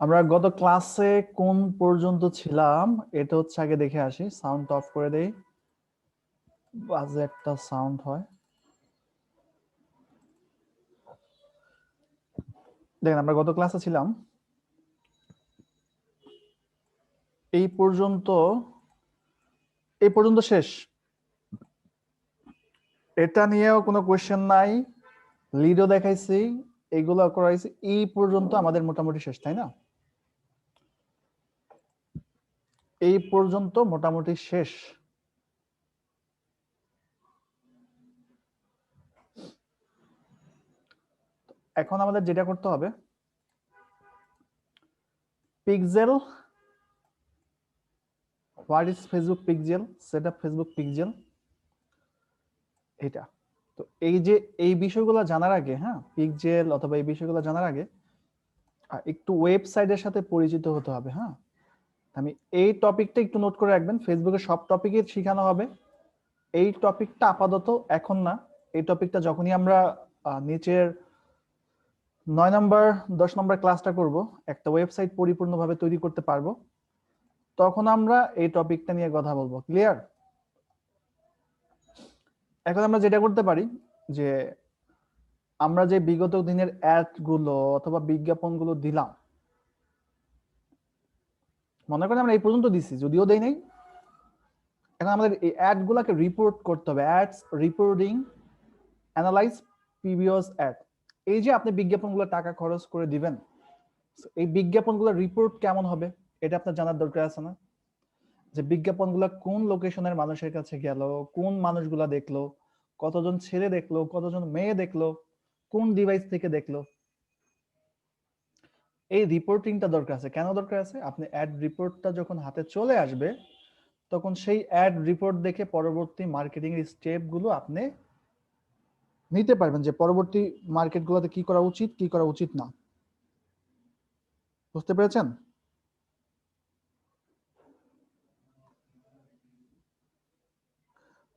আমরা গত ক্লাসে কোন পর্যন্ত ছিলাম এটা হচ্ছে আগে দেখে আসি। সাউন্ড অফ করে দেই, বাজে একটা সাউন্ড হয়। দেখেন আমরা গত ক্লাসে ছিলাম এই পর্যন্ত শেষ। এটা নিয়েও কোনো কোয়েশ্চেন নাই, লিডও দেখাইছি, এগুলো করাইছি, এই পর্যন্ত আমাদের মোটামুটি শেষ, তাই না? এই পর্যন্ত মোটামুটি শেষ। এখন আমাদের যেটা করতে হবে, pixel, what is Facebook pixel, set up Facebook pixel, এটা। তো এই যে এই বিষয়গুলো জানার আগে, হ্যাঁ, পিক্সেল অথবা এই বিষয়গুলো জানার আগে একটু ওয়েবসাইটের সাথে পরিচিত হতে হবে। হ্যাঁ, আমি এই টপিকটা একটু নোট করে রাখবেন, ফেসবুকে সব টপিকে শেখানো হবে। এই টপিকটা আপাতত এখন না, এই টপিকটা যখনই আমরা নিচের 9 নম্বর 10 নম্বর ক্লাসটা করব, একটা ওয়েবসাইট পরিপূর্ণভাবে তৈরি করতে পারবো, তখন আমরা এই টপিকটা নিয়ে কথা বলবো। ক্লিয়ার? এখন আমরা যেটা করতে পারি যে আমরা যে বিগত দিনের অ্যাড গুলো অথবা বিজ্ঞাপনগুলো দিলাম, মনে করেন আমরা এই পর্যন্ত দিছি, যদিও দেই নাই, এখন আমাদের এই অ্যাড গুলাকে রিপোর্ট করতে হবে। Ads reporting, analyse previous ad. এই যে আপনি বিজ্ঞাপনগুলো টাকা খরচ করে দিবেন, এই বিজ্ঞাপনগুলো রিপোর্ট কেমন হবে এটা আপনার জানার দরকার আছে না? যে বিজ্ঞাপনগুলো কোন লোকেশনের মানুষের কাছে গেল, কোন মানুষগুলা দেখলো, কতজন ছেলে দেখলো, কতজন মেয়ে দেখলো, কোন ডিভাইস থেকে দেখলো, এই রিপোর্টিংটা দরকার আছে। কেন দরকার আছে? আপনি অ্যাড রিপোর্টটা যখন হাতে চলে আসবে, তখন সেই অ্যাড রিপোর্ট দেখে পরবর্তী মার্কেটিং স্টেপগুলো আপনি নিতে পারবেন, যে পরবর্তী মার্কেটগুলোতে কি করা উচিত, কি করা উচিত না। বুঝতে পেরেছেন?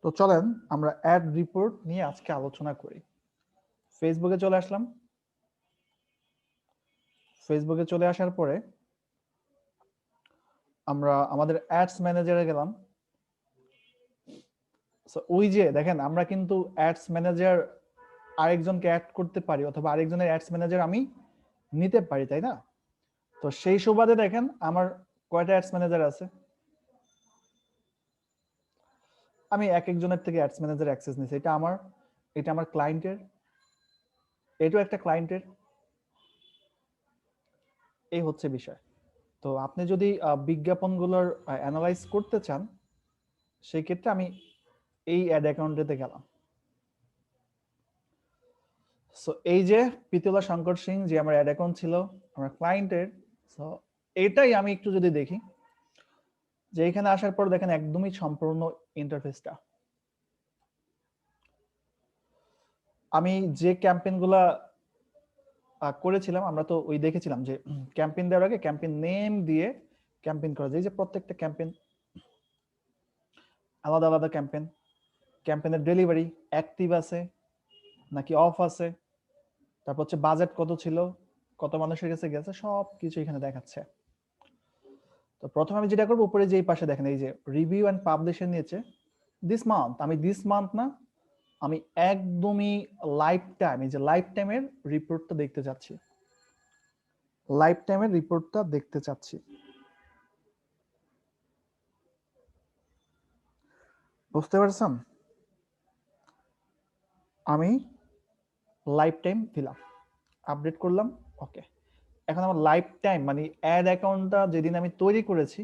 তো চলেন আমরা অ্যাড রিপোর্ট নিয়ে আজকে আলোচনা করি। ফেসবুকে চলে আসলাম। ফেসবুকে চলে আসার পরে আমরা আমাদের অ্যাডস ম্যানেজারে গেলাম। সো ওই যে দেখেন, আমরা কিন্তু অ্যাডস ম্যানেজার আরেকজনকে অ্যাড করতে পারি, অথবা আরেকজনের অ্যাডস ম্যানেজার আমি নিতে পারি, তাই না? তো সেই সুবাদে দেখেন আমার কয়টা অ্যাডস ম্যানেজার আছে। আমি এক একজনের থেকে অ্যাডস ম্যানেজার অ্যাক্সেস নিছি। এটা আমার ক্লায়েন্টের, এটাও একটা ক্লায়েন্টের। এই হচ্ছে বিষয়। তো আপনি যদি বিজ্ঞাপনগুলোর অ্যানালাইজ করতে চান, সেই ক্ষেত্রে আমি এই অ্যাড অ্যাকাউন্টেতে গেলাম। সো এই যে পিতুলা শঙ্কর সিং, যে আমার অ্যাড অ্যাকাউন্ট ছিল আমার ক্লায়েন্টের। সো এটাই আমি একটু যদি দেখি, যে এখানে আসার পর দেখেন একদমই সম্পূর্ণ ইন্টারফেসটা। আমি যে ক্যাম্পেইনগুলা করেছিলাম, আমরা তো ওই দেখেছিলাম যে ক্যাম্পেইন দেওয়ার আগে ক্যাম্পেইন নেম দিয়ে ক্যাম্পেইন করা যায়। যে প্রত্যেকটা ক্যাম্পেইন আলাদা আলাদা ক্যাম্পেইন, ক্যাম্পেইনের ডেলিভারি অ্যাক্টিভ আছে নাকি অফ আছে, তারপর হচ্ছে বাজেট কত ছিল, কত মানুষের কাছে গেছে, সব কিছু এখানে দেখাচ্ছে। তো প্রথমে আমি যেটা করবো, উপরে যে এই পাশে দেখেন এই যে রিভিউ এন্ড পাবলিশের নিচে দিস মান্থ, আমি দিস মান্থ না, আমি একদমই লাইফ টাইম, এই যে লাইফ টাইমের রিপোর্টটা দেখতে চাচ্ছি। লাইফ টাইমের রিপোর্টটা দেখতে চাচ্ছি। বুঝতে পারছেন? আমি লাইফ টাইম দিলাম, আপডেট করলাম, ওকে। এখন আমার লাইফ টাইম মানে অ্যাড অ্যাকাউন্টটা যেদিন আমি তৈরি করেছি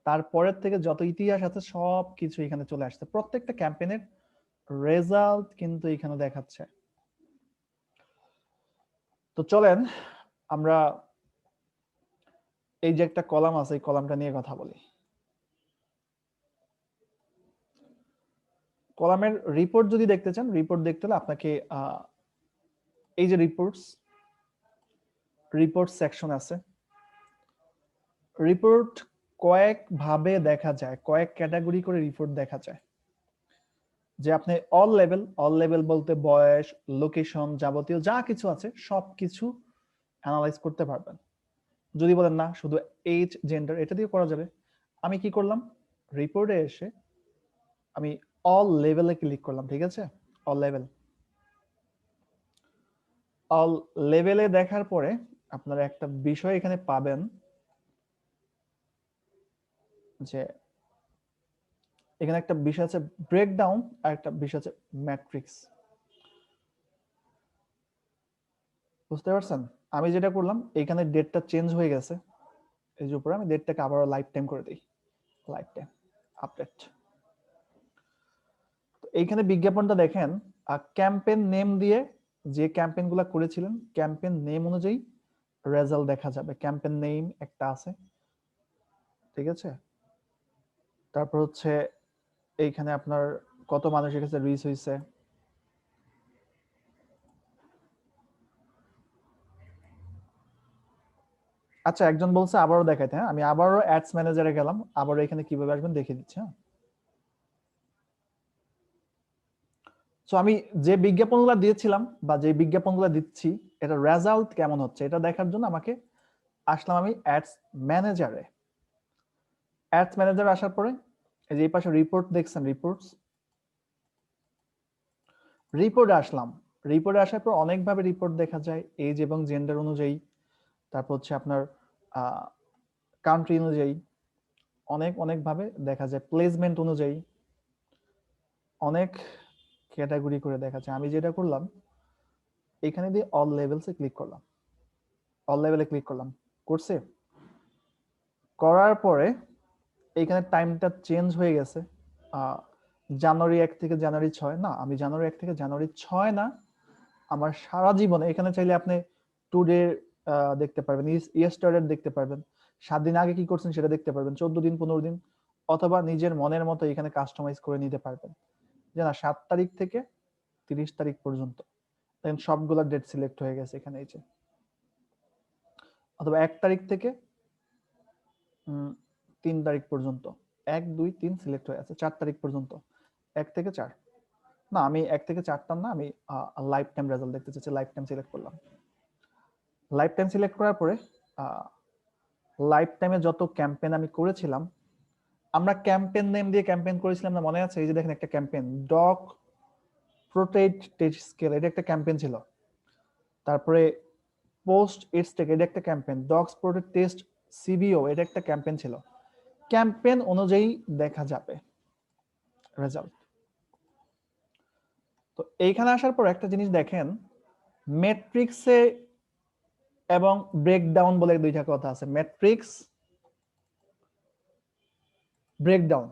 তারপরের থেকে যত ইতিহাস আছে সব কিছু এখানে চলে আসছে। প্রত্যেকটা ক্যাম্পেইনের রেজাল্ট কিন্তু এখানে দেখাচ্ছে। তো চলেন আমরা এই যে একটা কলাম আছে, এই কলামটা নিয়ে কথা বলি। কলামের রিপোর্ট যদি দেখতে চান, রিপোর্ট দেখতে হলে আপনাকে এই যে রিপোর্ট সেকশন আছে। রিপোর্ট কয়েক ভাবে দেখা যায়, কয়েক ক্যাটাগরি করে রিপোর্ট দেখা যায়। যে আপনি অল লেভেল বলতে বয়স, লোকেশন, যাবতীয় যা কিছু আছে সবকিছু অ্যানালাইজ করতে পারবেন। যদি বলেন না শুধু এজ জেন্ডার এটা দিয়ে করা যাবে, আমি কি করলাম, রিপোর্টে এসে আমি অল লেভেলে ক্লিক করলাম, ঠিক আছে, অল লেভেল। অল লেভেলে দেখার পরে আপনারা একটা বিষয় এখানে পাবেন যে এখানে একটা বিষয় আছে ব্রেকডাউন আর একটা বিষয় আছে ম্যাট্রিক্স। বুঝতে পারছেন? আমি যেটা করলাম এখানে ডেটটা চেঞ্জ হয়ে গেছে, এই যে উপরে আমি ডেটটাকে আবারও লাইফ টাইম করে দিই, লাইফ টাইম আপডেট। তো এইখানে বিজ্ঞাপনটা দেখেন ক্যাম্পেইন নেম দিয়ে যে ক্যাম্পেইনগুলো করেছিলেন ক্যাম্পেইন নেম অনুযায়ী রেজাল্ট দেখা যাবে। ক্যাম্পেইন নেম একটা আছে, ঠিক আছে, তারপর হচ্ছে এইখানে আপনার কত মানুষের কাছে রিচ হয়েছে, আচ্ছা একজন বলছে আবারও দেখাইতে, হ্যাঁ আমি আবারও অ্যাডস ম্যানেজারে গেলাম, আবারও এখানে কিভাবে আসবেন দেখিয়ে দিচ্ছি। হ্যাঁ, সো আমি যে বিজ্ঞাপনগুলো দিয়েছিলাম বা যে বিজ্ঞাপনগুলো দিচ্ছি এটা রেজাল্ট কেমন হচ্ছে এটা দেখার জন্য আমাকে আসলাম আমি অ্যাডস ম্যানেজারে। অ্যাডস ম্যানেজার আসার পরে এই যে এই পাশে রিপোর্ট দেখছেন, রিপোর্টস, রিপোর্টে আসলাম। রিপোর্টে আসার পর অনেকভাবে রিপোর্ট দেখা যায় এজ এবং জেন্ডার অনুযায়ী, তারপর হচ্ছে আপনার কান্ট্রি অনুযায়ী, অনেক অনেকভাবে দেখা যায়, প্লেসমেন্ট অনুযায়ী অনেক ক্যাটাগরি করে দেখা যায়। আমি যেটা করলাম এখানে দিয়ে অল লেভেলসে ক্লিক করলাম, অল লেভেলে ক্লিক করলাম, করছে, করার পরে এইখানে টাইমটা চেঞ্জ হয়ে গেছে জানুয়ারি 1 থেকে জানুয়ারি 6 না, আমি জানুয়ারি 1 থেকে জানুয়ারি 6 না, আমার সারা জীবনে এখানে চাইলে আপনি টুডে দেখতে পারবেন, ইয়েস্টারডে দেখতে পারবেন, 7 দিন আগে কি করছেন সেটা দেখতে পারবেন, 14 দিন 15 দিন, অথবা নিজের মনের মতো এখানে কাস্টমাইজ করে নিতে পারবেন, যে না 7 তারিখ থেকে 30 তারিখ পর্যন্ত, দেখেন সবগুলা ডেট সিলেক্ট হয়ে গেছে এখানে, এই যে, অথবা 1 তারিখ থেকে 3 তারিখ পর্যন্ত, 1 2 3 সিলেক্ট হয়ে আছে, 4 তারিখ পর্যন্ত, 1 থেকে 4, না আমি 1 থেকে 4টা না, আমি লাইফ টাইম রেজাল্ট দেখতে চাচ্ছি, লাইফ টাইম সিলেক্ট করলাম। লাইফ টাইম সিলেক্ট করার পরে লাইফ টাইমে যত ক্যাম্পেইন আমি করেছিলাম, আমরা ক্যাম্পেইন নেম দিয়ে ক্যাম্পেইন করেছিলাম না, মনে আছে? এই যে দেখেন একটা campaign dog protect test scale, এটা একটা ক্যাম্পেইন ছিল। তারপরে পোস্ট ইটস টেক, এটা একটা ক্যাম্পেইন। ডগস প্রোটেক্ট টেস্ট সিবিও, এটা একটা ক্যাম্পেইন ছিল। ক্যাম্পেইন অনুযায়ী দেখা যাবে রেজাল্ট। তো এইখানে আসার পর একটা জিনিস দেখেন, ম্যাট্রিক্সে এবং ব্রেকডাউন বলে দুইটা কথা আছে, ম্যাট্রিক্স, ব্রেকডাউন।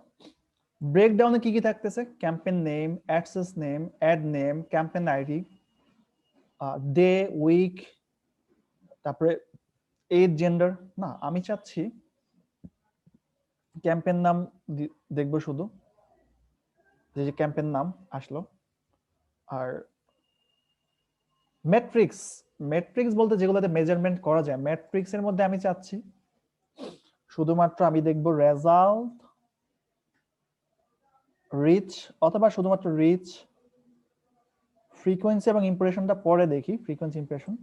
ব্রেকডাউনে কি কি থাকতেছে? Campaign name, access name, ad name, campaign ID, day, week, তারপরে এজ, জেন্ডার। না আমি চাচ্ছি ক্যাম্পেইন নাম দেখবো শুধু, যে ক্যাম্পেইন নাম আসলো। আর ম্যাট্রিক্স, ম্যাট্রিক্স বলতে যেগুলোতে মেজারমেন্ট করা যায়, ম্যাট্রিক্স এর মধ্যে আমি চাচ্ছি শুধুমাত্র আমি দেখব রেজাল্ট, রিচ, অথবা শুধুমাত্র রিচ, ফ্রিকোয়েন্সি এবং ইমপ্রেশনটা পরে দেখি, frequency impression,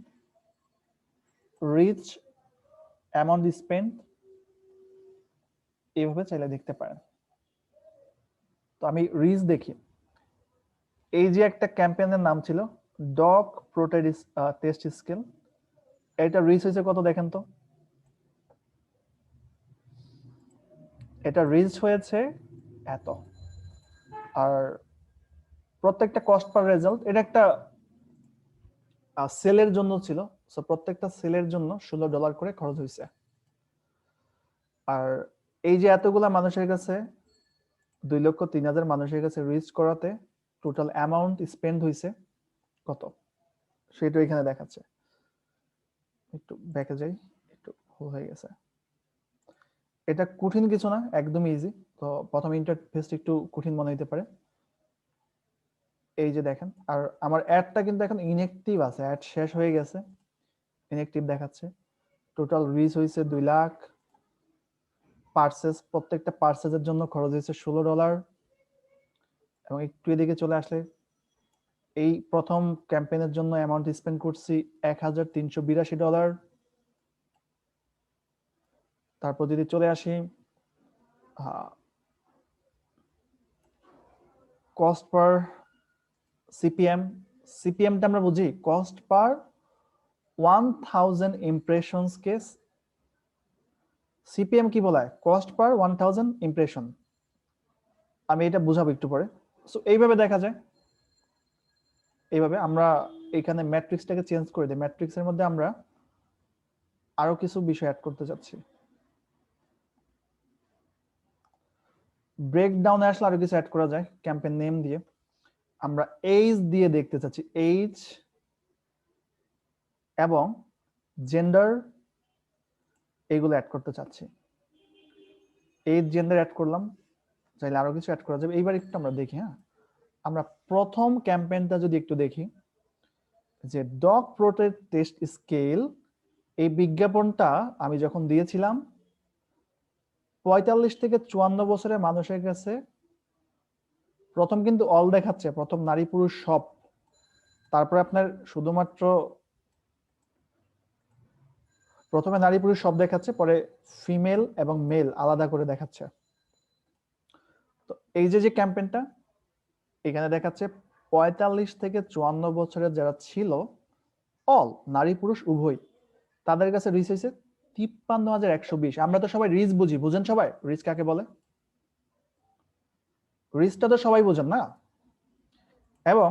reach, amount spend, এইভাবে চাইলে দেখতে পারেন। তো আমি রিচ দেখি, এই যে একটা ক্যাম্পেইনের নাম ছিল ডগ প্রোটেক্ট টেস্ট স্কেল, এটা রিচ হয়েছে কত দেখেন তো, এটা রিচ হয়েছে এত। আর প্রত্যেকটা কস্ট পার রেজাল্ট, এটা একটা সেলের জন্য ছিল, সো প্রত্যেকটা সেলের জন্য $16 করে খরচ হয়েছে। আর এই যে এতগুলা মানুষের কাছে, 2,03,000 মানুষের কাছে রিচ করাতে টোটাল অ্যামাউন্ট স্পেন্ড হয়েছে কত, সেটা এখানে দেখাচ্ছে। একটু ব্যাকে যাই, একটু ভুল হয়ে গেছে। এটা কঠিন কিছু না, একদম ইজি। তো প্রথম ইন্টারফেসটা একটু কঠিন মনে হতে পারে। এই যে দেখেন, আর আমার অ্যাডটা কিন্তু এখন ইনঅ্যাক্টিভ আছে, অ্যাড শেষ হয়ে গেছে, ইনঅ্যাক্টিভ দেখাচ্ছে। টোটাল রিচ হয়েছে 2 লাখ, পার্সেস, প্রত্যেকটা পার্সেসের জন্য খরচ হয়েছে $16। এবং একটু এদিকে চলে আসলে এই প্রথম ক্যাম্পেইনের জন্য অ্যামাউন্ট স্পেন্ড করছি $1,382। তারপর যদি চলে আসি কস্ট পার সিপিএম, সিপিএমটা আমরা বুঝি কস্ট পার 1000 ইমপ্রেশনস কে সিপিএম কি বলায়, কস্ট পার 1000 ইমপ্রেশন। আমি এটা বুঝাবো একটু পরে। সো এইভাবে দেখা যায়, এইভাবে আমরা এখানে ম্যাট্রিক্সটাকে চেঞ্জ করে দিই। ম্যাট্রিক্সের মধ্যে আমরা আরো কিছু বিষয় অ্যাড করতে যাচ্ছি। ব্রেকডাউনে আসলে আরো কিছু অ্যাড করা যায় ক্যাম্পেইন নেম দিয়ে। আমরা এইজ দিয়ে দেখতে চাচ্ছি, এইজ এবং জেন্ডার এগুলো অ্যাড করতে চাচ্ছি। এইজ জেন্ডার অ্যাড করলাম, চাইলে আরো কিছু অ্যাড করা যাবে। এইবার একটু আমরা দেখি। হ্যাঁ, আমরা প্রথম ক্যাম্পেইনটা যদি একটু দেখি, যে ডগ প্রোটেক্ট টেস্ট স্কেল, এই বিজ্ঞাপনটা আমি যখন দিয়েছিলাম 45 থেকে 54 বছরের মানুষের কাছে প্রথম কিন্তু অল দেখাচ্ছে, প্রথম নারী পুরুষ সব, তারপরে আপনার শুধুমাত্র প্রথমে নারী পুরুষ সব দেখাচ্ছে, পরে ফিমেল এবং মেল আলাদা করে দেখাচ্ছে। তো এই যে ক্যাম্পেইনটা এখানে দেখাচ্ছে 45 থেকে 54 বছরের যারা ছিল অল নারী পুরুষ উভয়, তাদের কাছে রিচ হয়েছে 53,120। আমরা তো সবাই রিচ বুঝি, বুঝেন সবাই রিচ কাকে বলে? রিচটা তো সবাই বুঝেন না? এবং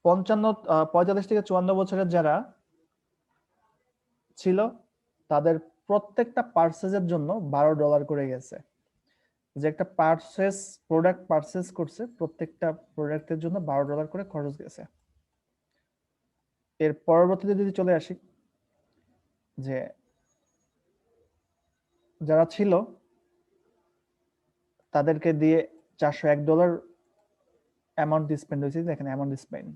45 থেকে 54 বছরের যারা ছিল তাদের প্রত্যেকটা পারচেজের জন্য $12 করে গেছে। যে একটা প্রোডাক্ট পারচেজ করছে, প্রত্যেকটা প্রোডাক্টের জন্য $12 করে খরচ গেছে। এর পরবর্তীতে যদি চলে আসি, যে যারা ছিল তাদেরকে দিয়ে $401 অ্যামাউন্ট স্পেন্ড হয়েছে, দেখেন অ্যামাউন্ট স্পেন্ড।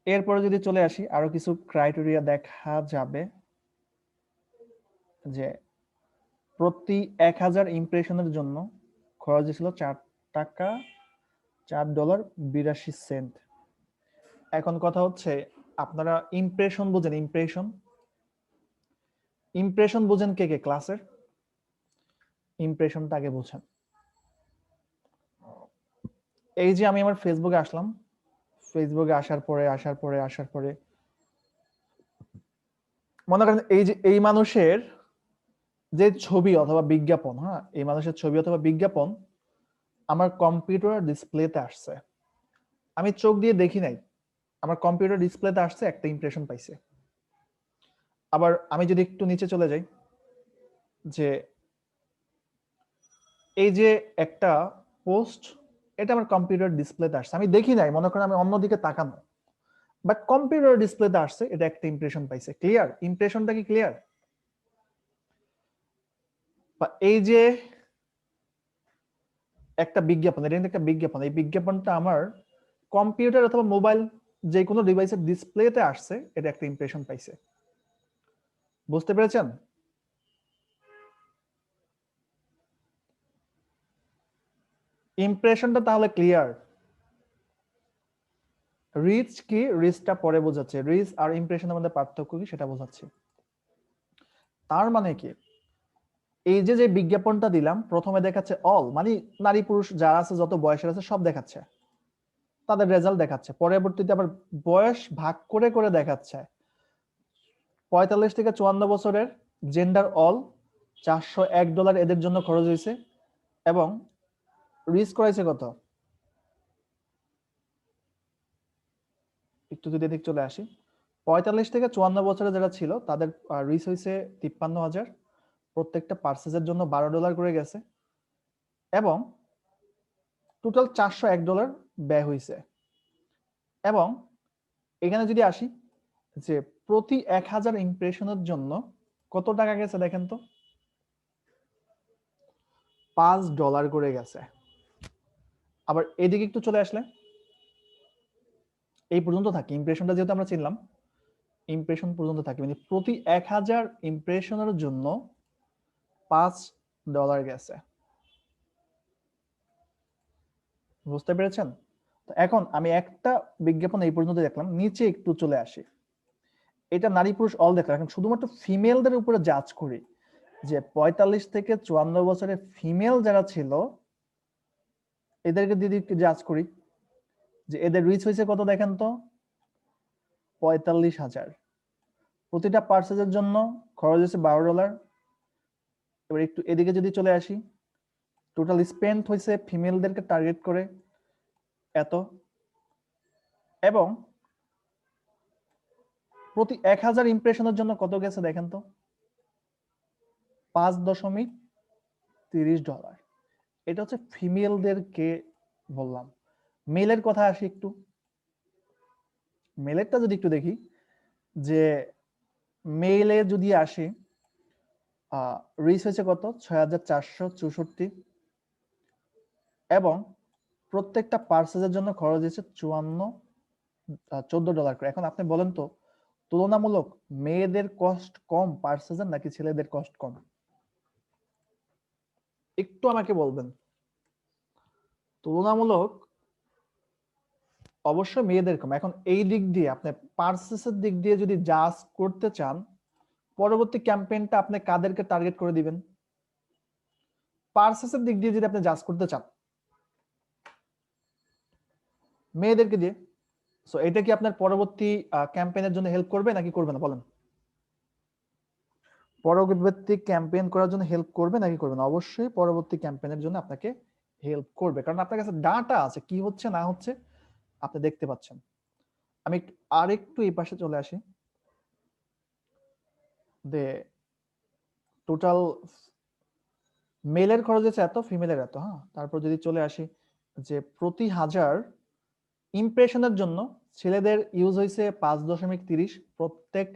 এরপরে যদি চলে আসি, আরো কিছু ক্রাইটেরিয়া দেখা যাবে, যে প্রতি 1000 ইমপ্রেশনের জন্য খরচ ছিল $4.82। এখন কথা হচ্ছে, আপনারা ইমপ্রেশন বোঝেন? ইমপ্রেশন বোঝেন কে কে ক্লাসের? ইমপ্রেশনটা আগে বোঝেন। এই যে আমি আমার ফেসবুকে আসলাম, ফেসবুকে আসার পরে মনে করেন এই যে এই মানুষের যে ছবি অথবা বিজ্ঞাপন, হ্যাঁ, এই মানুষের ছবি অথবা বিজ্ঞাপন আমার কম্পিউটার ডিসপ্লেতে আসছে, আমি চোখ দিয়ে দেখি নাই, আমার কম্পিউটার ডিসপ্লেতে আসছে, একটা ইমপ্রেশন পাইছে। আবার আমি যদি একটু নিচে চলে যাই, যে এই যে একটা পোস্ট, এটা আমার কম্পিউটার ডিসপ্লেতে আসছে, আমি দেখি নাই, মনে করেন আমি অন্যদিকে তাকানো, বাট কম্পিউটার ডিসপ্লেতে আসছে, এটা একটা ইমপ্রেশন পাইছে। ক্লিয়ার? ইমপ্রেশনটা কি ক্লিয়ার? বা এই যে একটা বিজ্ঞাপন, এটা কিন্তু একটা বিজ্ঞাপন, এই বিজ্ঞাপনটা আমার কম্পিউটার অথবা মোবাইল যে কোনো ডিভাইসের ডিসপ্লেতে আসছে, এটা একটা ইমপ্রেশন পাইছে। বুঝতে পেরেছেন? ইমপ্রেশনটা তাহলে ক্লিয়ার। রিচ কি? রিচটা পরে বোঝাচ্ছে, রিচ আর ইমপ্রেশনের মধ্যে পার্থক্য কি সেটা বোঝাচ্ছে। তার মানে কি, এই যে বিজ্ঞাপনটা দিলাম, প্রথমে দেখাচ্ছে অল, মানে নারী পুরুষ যারা আছে, যত বয়সের আছে সব দেখাচ্ছে, তাদের রেজাল্ট দেখাচ্ছে। পরবর্তীতে আবার বয়স ভাগ করে করে দেখাচ্ছে, 45 থেকে 54 বছরের জেন্ডার অল, $401 এদের জন্য খরচ হয়েছে, এবং রিচ করাইছে কত, একটু যদি এদিক চলে আসি, 45 থেকে 54 বছরে যারা ছিল তাদের রিচ হয়েছে 53,000, প্রত্যেকটা পার্সেজের জন্য $12 করে গেছে, এবং টোটাল $401 ব্যয় হয়েছে। এবং এখানে যদি আসি, যে প্রতি 1000 ইমপ্রেশনের জন্য কত টাকা গেছে দেখেন তো, $5 করে গেছে। আবার এদিকে একটু চলে আসলে, এই পর্যন্ত থাকে ইমপ্রেশনটা, যেহেতু আমরা চিনলাম ইমপ্রেশন পর্যন্ত থাকে, মানে প্রতি 1000 ইমপ্রেশনের জন্য $5 গেছে। বুঝতে পেরেছেন? তো এখন আমি একটা বিজ্ঞাপন এই পর্যন্ত দেখলাম, নিচে একটু চলে আসি। এটা নারী পুরুষ অল দেখলাম, এখন শুধুমাত্র ফিমেলদের উপরে জাজ করি যে 45 থেকে 54 বছরের ফিমেল যারা ছিল এদেরকে যদি জাজ করি যে এদের রিচ হয়েছে কত দেখেন তো 45,000। প্রতিটা পার্সেজের জন্য খরচ হয়েছে $12। এবার একটু এদিকে যদি চলে আসি, টোটাল স্পেন্ড হয়েছে ফিমেলদেরকে টার্গেট করে এত, এবং প্রতি 1000 ইমপ্রেশনের জন্য কত গেছে দেখেন তো $5.30। এটা হচ্ছে ফিমেলদেরকে বললাম। মেলের কথা আসি একটু, মেলেরটা যদি একটু দেখি যে মেলে যদি আসি রিচ হয়েছে কত 6464, এবং প্রত্যেকটা পার্সেজের জন্য খরচ হয়েছে $14 করে। এখন আপনি বলেন তো তুলনামূলক মেয়েদের কস্ট কম পার্সেজের নাকি ছেলেদের কস্ট কম? একটু আমাকে বলবেন। তুলনামূলক অবশ্যই মেয়েদের কম। এখন এই দিক দিয়ে আপনি পার্সেসের দিক দিয়ে যদি জাজ করতে চান, পরবর্তী ক্যাম্পেইনটা আপনি কাদেরকে টার্গেট করে দিবেন? পার্সেসের দিক দিয়ে যদি আপনি জাজ করতে চান মেয়েদেরকে দিয়ে, সো এটা কি আপনার পরবর্তী ক্যাম্পেইনের জন্য হেল্প করবে নাকি করবে না বলেন? পরবর্তী ক্যাম্পেইন করার জন্য হেল্প করবে নাকি করবে না? অবশ্যই পরবর্তী ক্যাম্পেইনের জন্য আপনাকে হেল্প করবে, কারণ আপনার কাছে ডাটা আছে কি হচ্ছে না হচ্ছে আপনি দেখতে পাচ্ছেন। আমি আরেকটু এই পাশে চলে আসি, যে টোটাল মেলের খরচ হচ্ছে এত, ফিমেলের এত। হ্যাঁ, তারপর যদি চলে আসি যে প্রতি 1000 ইমপ্রেশনের জন্য ছেলেদের ইউজ হয়েছে 5.30, প্রত্যেক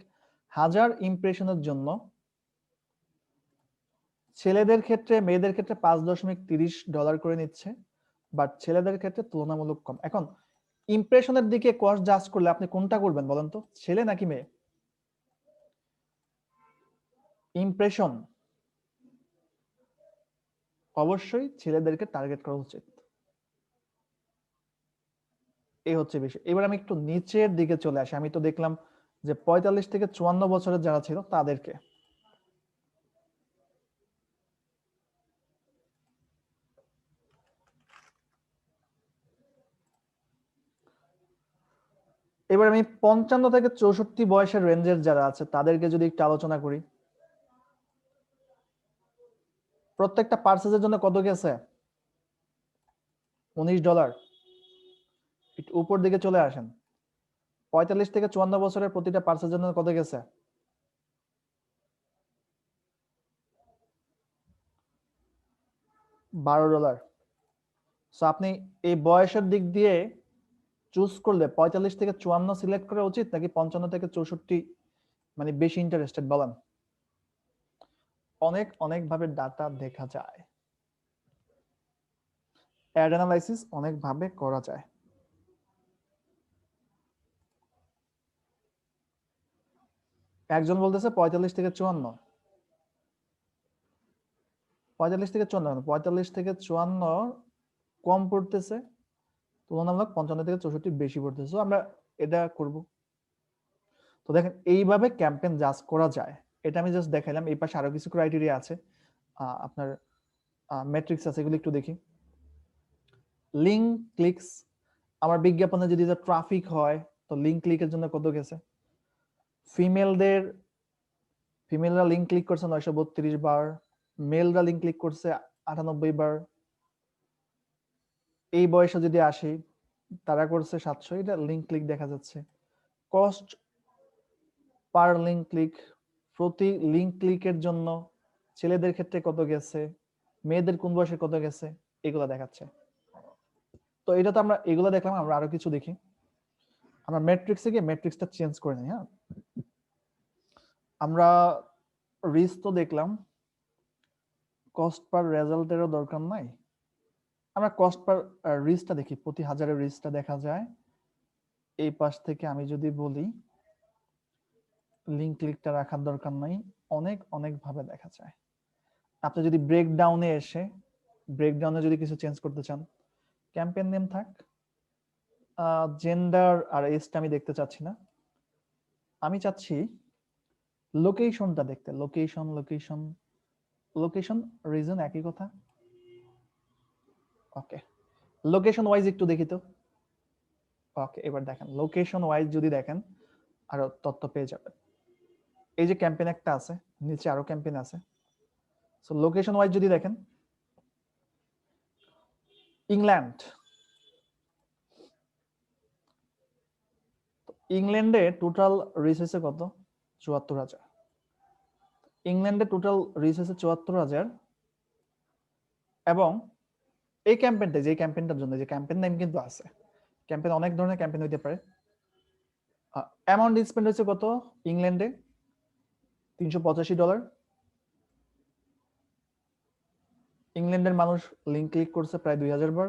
1000 ইমপ্রেশনের জন্য ছেলেদের ক্ষেত্রে মেয়েদের ক্ষেত্রে $5.30 করে নিচ্ছে, বাট ছেলেদের ক্ষেত্রে তুলনামূলক কম। এখন ইমপ্রেশনের দিকে কস্ট জাজ করলে আপনি কোনটা করবেন বলেন তো, ছেলে নাকি মেয়ে? ইমপ্রেশন অবশ্যই ছেলেদেরকে টার্গেট করা উচিত, এই হচ্ছে বিষয়। এবার আমি একটু নিচের দিকে চলে আসি, আমি তো দেখলাম যে 45 থেকে 54 বছরের যারা ছিল তাদেরকে। এবার আমি 55 থেকে 64 বয়সের রেঞ্জের যারা আছে তাদেরকে যদি একটু আলোচনা করি, প্রত্যেকটা পার্সেজের জন্য কত গেছে $19। একটু উপর দিকে চলে আসেন, 45 থেকে 54 বছরের প্রতিটা পার্সেজের জন্য কত গেছে $12। সো আপনি এই বয়সের দিক দিয়ে চুজ করলে 45 থেকে 54 সিলেক্ট করা উচিত নাকি 55 থেকে 64 মানে বেশি ইন্টারেস্টেড বলেন? অনেক অনেক ভাবে ডাটা দেখা যায়, অ্যাড অ্যানালাইসিস অনেক ভাবে করা যায়। একজন বলতেছে 45 থেকে 54, 45 থেকে 54, 45 থেকে 54 কম পড়তেছে তুলনামূলক 55 থেকে 64 বেশি পড়তেছে। আমরা এটা করব। তো দেখেন এইভাবে ক্যাম্পেইন জাজ করা যায়। এটা আমি জাস্ট দেখাইলাম, এই পাশে আরো কিছু ক্রাইটেরিয়া আছে, আপনার ম্যাট্রিক্স আছে, এগুলো একটু দেখি। লিঙ্ক ক্লিকস, আমার বিজ্ঞাপনে যদি ট্রাফিক হয় তো লিঙ্ক ক্লিকের জন্য কত গেছে? ফিমেলরা লিঙ্ক ক্লিক করছে 932 বার, মেলরা লিঙ্ক ক্লিক করছে 98 বার। এই বয়সে যদি আসি তারা করছে 700, এটা লিঙ্ক ক্লিক দেখা যাচ্ছে। কস্ট পার লিঙ্ক ক্লিক, প্রতি লিঙ্ক ক্লিকের জন্য ছেলেদের ক্ষেত্রে কত গেছে, মেয়েদের কোন বয়সে কত গেছে, এগুলো দেখাচ্ছে। তো এটা তো আমরা এগুলো দেখলাম, আমরা আরো কিছু দেখি। আমরা ম্যাট্রিক্সে গিয়ে ম্যাট্রিক্সটা চেঞ্জ করে নিই। হ্যাঁ, আমরা রিচ তো দেখলাম, কস্ট পার রেজাল্টেরও দরকার নাই, আমরা কস্ট পার রিচটা দেখি। প্রতি 1000 রিচটা দেখা যায়। এই পাশ থেকে আমি যদি বলি লিঙ্ক ক্লিকটা রাখার দরকার নাই, অনেক অনেক ভাবে দেখা যায়। আপনি যদি ব্রেকডাউনে এসে ব্রেকডাউনে যদি কিছু চেঞ্জ করতে চান, ক্যাম্পেইন নেম থাক, জেন্ডার আর এজটা আমি দেখতে চাচ্ছি না, আমি চাচ্ছি লোকেশনটা দেখতে, লোকেশন লোকেশন লোকেশন রিজন একই কথা। ওকে, লোকেশন ওয়াইজ একটু দেখি তো। ওকে, এবার দেখেন লোকেশন ওয়াইজ যদি দেখেন আরো তথ্য পেয়ে যাবেন। এই যে ক্যাম্পেইন একটা আছে, নিচে আরো ক্যাম্পেইন আছে। সো লোকেশন ওয়াইজ যদি দেখেন, ইংল্যান্ড, ইংল্যান্ডে টোটাল রিচ হয়েছে কত? ৭৪,০০০। ইংল্যান্ডে টোটাল রিচ হয়েছে ৭৪,০০০। এবং এই ক্যাম্পেইনটা, যে ক্যাম্পেইনটার জন্য যে ক্যাম্পেইন নেম কিন্তু আছে, ক্যাম্পেইন অনেক ধরনের ক্যাম্পেইন হইতে পারে। অ্যামাউন্ট স্পেন্ড হয়েছে কত ইংল্যান্ডে? $৩৮৫। ইংল্যান্ডের মানুষ লিংক ক্লিক করছে প্রায় ২,০০০ বার।